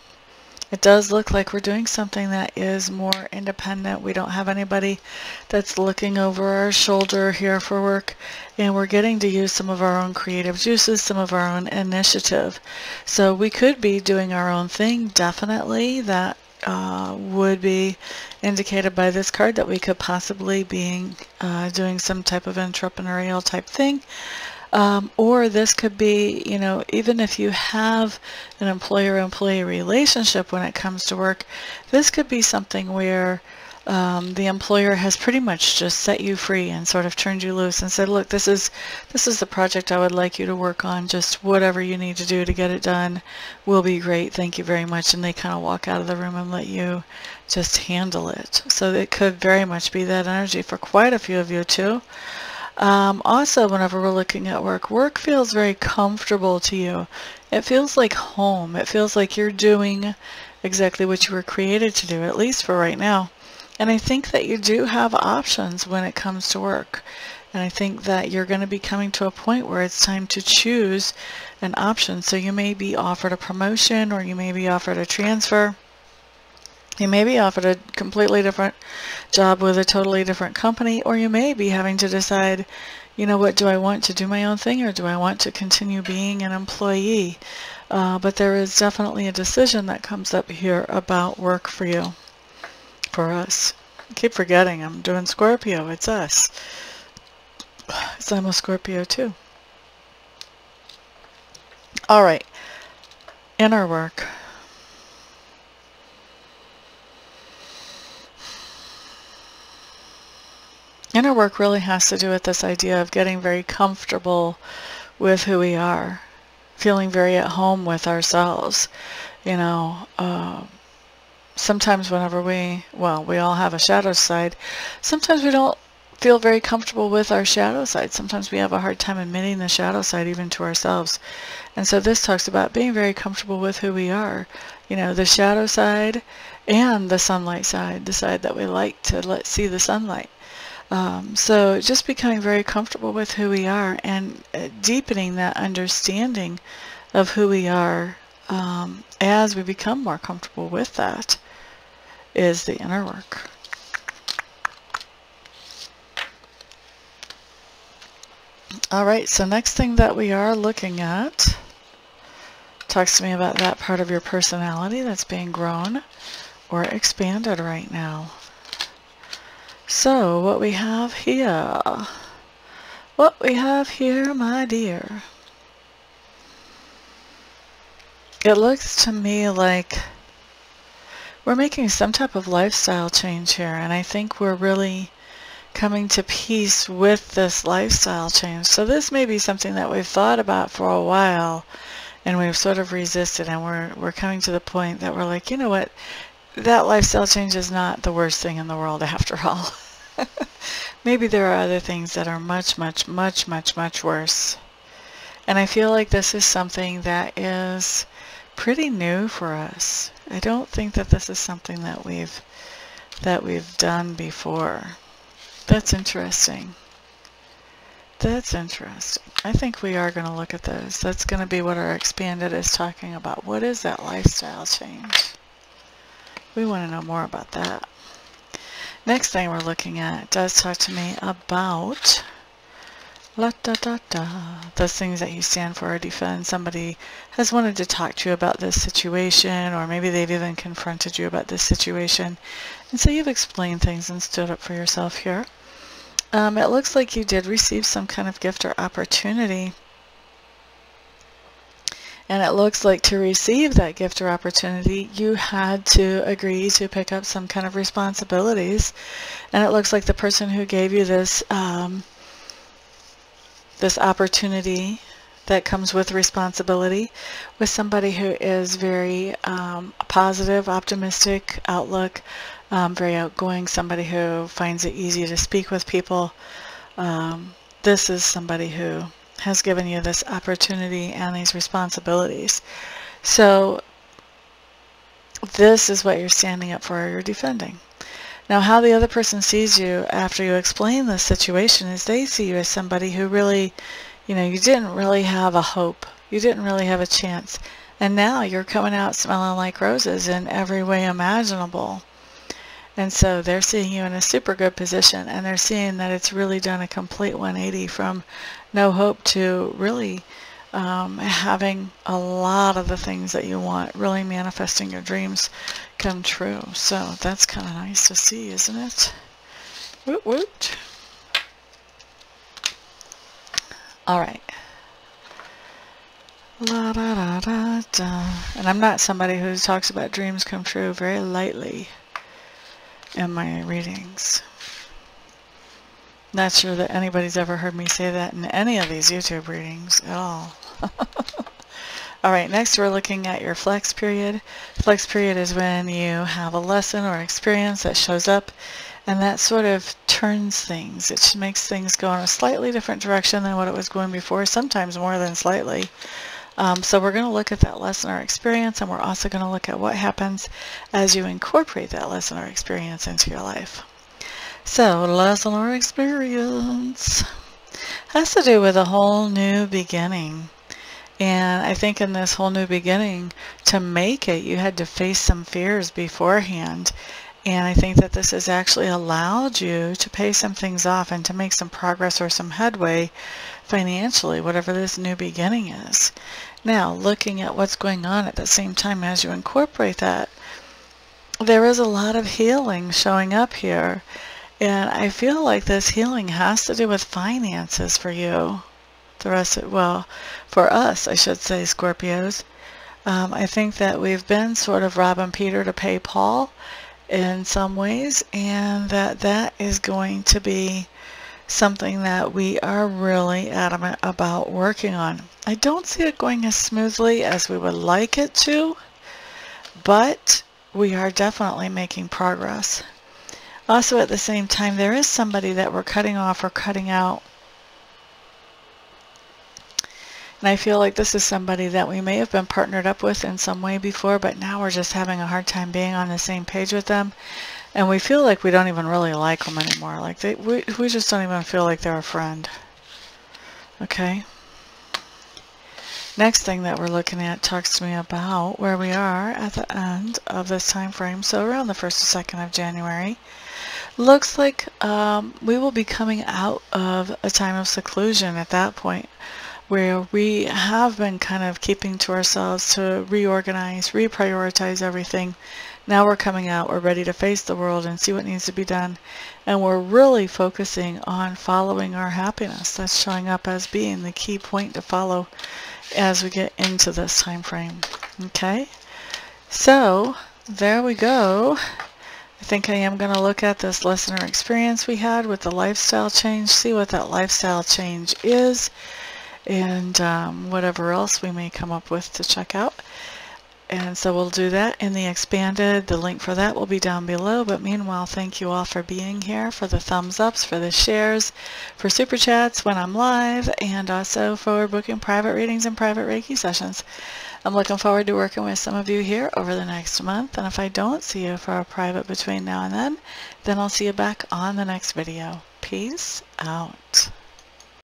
it does look like we're doing something that is more independent. We don't have anybody that's looking over our shoulder here for work, and we're getting to use some of our own creative juices, some of our own initiative. So we could be doing our own thing, definitely. That would be indicated by this card, that we could possibly be doing some type of entrepreneurial type thing. Or this could be, you know, even if you have an employer-employee relationship when it comes to work, this could be something where the employer has pretty much just set you free and sort of turned you loose and said, look, this is the project I would like you to work on. Just whatever you need to do to get it done will be great. Thank you very much. And they kind of walk out of the room and let you just handle it. So it could very much be that energy for quite a few of you too. Also, whenever we're looking at work, work feels very comfortable to you. It feels like home. It feels like you're doing exactly what you were created to do, at least for right now. And I think that you do have options when it comes to work. And I think that you're going to be coming to a point where it's time to choose an option. So you may be offered a promotion, or you may be offered a transfer. You may be offered a completely different job with a totally different company, or you may be having to decide, you know what, do I want to do my own thing, or do I want to continue being an employee? But there is definitely a decision that comes up here about work for you, for us. I keep forgetting I'm doing Scorpio. It's us. So I'm a Scorpio too. All right, inner work. Inner work really has to do with this idea of getting very comfortable with who we are, feeling very at home with ourselves. You know, sometimes whenever we all have a shadow side, sometimes we don't feel very comfortable with our shadow side. Sometimes we have a hard time admitting the shadow side even to ourselves. And so this talks about being very comfortable with who we are. You know, the shadow side and the sunlight side, the side that we like to see the sunlight. So just becoming very comfortable with who we are, and deepening that understanding of who we are as we become more comfortable with that is the inner work. All right, so next thing that we are looking at talks to me about that part of your personality that's being grown or expanded right now. So what we have here, my dear, it looks to me like we're making some type of lifestyle change here, and I think we're really coming to peace with this lifestyle change. So this may be something that we've thought about for a while, and we've sort of resisted, and we're coming to the point that we're like, you know what? That lifestyle change is not the worst thing in the world after all. Maybe there are other things that are much, much, much, much, much worse. And I feel like this is something that is pretty new for us. I don't think that this is something that we've done before. That's interesting. That's interesting. I think we are going to look at those. That's going to be what our expanded is talking about. What is that lifestyle change? We want to know more about that. Next thing we're looking at does talk to me about those things that you stand for or defend. Somebody has wanted to talk to you about this situation, or maybe they've even confronted you about this situation. And so you've explained things and stood up for yourself here. It looks like you did receive some kind of gift or opportunity. And it looks like to receive that gift or opportunity, you had to agree to pick up some kind of responsibilities. And it looks like the person who gave you this this opportunity that comes with responsibility was somebody who is very positive, optimistic outlook, very outgoing, somebody who finds it easy to speak with people. This is somebody who has given you this opportunity and these responsibilities. So this is what you're standing up for, or you're defending. Now, how the other person sees you after you explain this situation is they see you as somebody who really, you didn't really have a hope. You didn't really have a chance. And now you're coming out smelling like roses in every way imaginable. And so they're seeing you in a super good position, and they're seeing that it's really done a complete 180 from no hope to really having a lot of the things that you want, really manifesting your dreams come true. So that's kind of nice to see, isn't it? Woot woot. All right. La da da da da. And I'm not somebody who talks about dreams come true very lightly in my readings. Not sure that anybody's ever heard me say that in any of these YouTube readings at all. All right, next we're looking at your flex period. Flex period is when you have a lesson or experience that shows up, and that sort of turns things. It makes things go in a slightly different direction than what it was going before, sometimes more than slightly. So we're going to look at that lesson or experience, and we're also going to look at what happens as you incorporate that lesson or experience into your life. So, lesson or experience has to do with a whole new beginning. And I think in this whole new beginning, to make it, you had to face some fears beforehand. And I think that this has actually allowed you to pay some things off and to make some progress or some headway financially, whatever this new beginning is. Now, looking at what's going on at the same time as you incorporate that, there is a lot of healing showing up here. And I feel like this healing has to do with finances for you. For us, I should say, Scorpios. I think that we've been sort of robbing Peter to pay Paul in some ways, and that is going to be something that we are really adamant about working on. I don't see it going as smoothly as we would like it to, but we are definitely making progress. Also, at the same time, there is somebody that we're cutting off or cutting out. And I feel like this is somebody that we may have been partnered up with in some way before, but now we're just having a hard time being on the same page with them. And we feel like we don't even really like them anymore. Like we just don't even feel like they're a friend. Okay? Next thing that we're looking at talks to me about where we are at the end of this time frame. So around the 1st or 2nd of January. Looks like we will be coming out of a time of seclusion at that point, where we have been kind of keeping to ourselves to reorganize, reprioritize everything. Now we're coming out, we're ready to face the world and see what needs to be done. And we're really focusing on following our happiness. That's showing up as being the key point to follow as we get into this time frame. Okay? So, there we go. I think I am going to look at this lesson or experience we had with the lifestyle change, see what that lifestyle change is, and whatever else we may come up with to check out. And so we'll do that in the expanded. The link for that will be down below. But meanwhile, thank you all for being here, for the thumbs ups, for the shares, for super chats when I'm live, and also for booking private readings and private Reiki sessions. I'm looking forward to working with some of you here over the next month. And if I don't see you for a private between now and then I'll see you back on the next video. Peace out.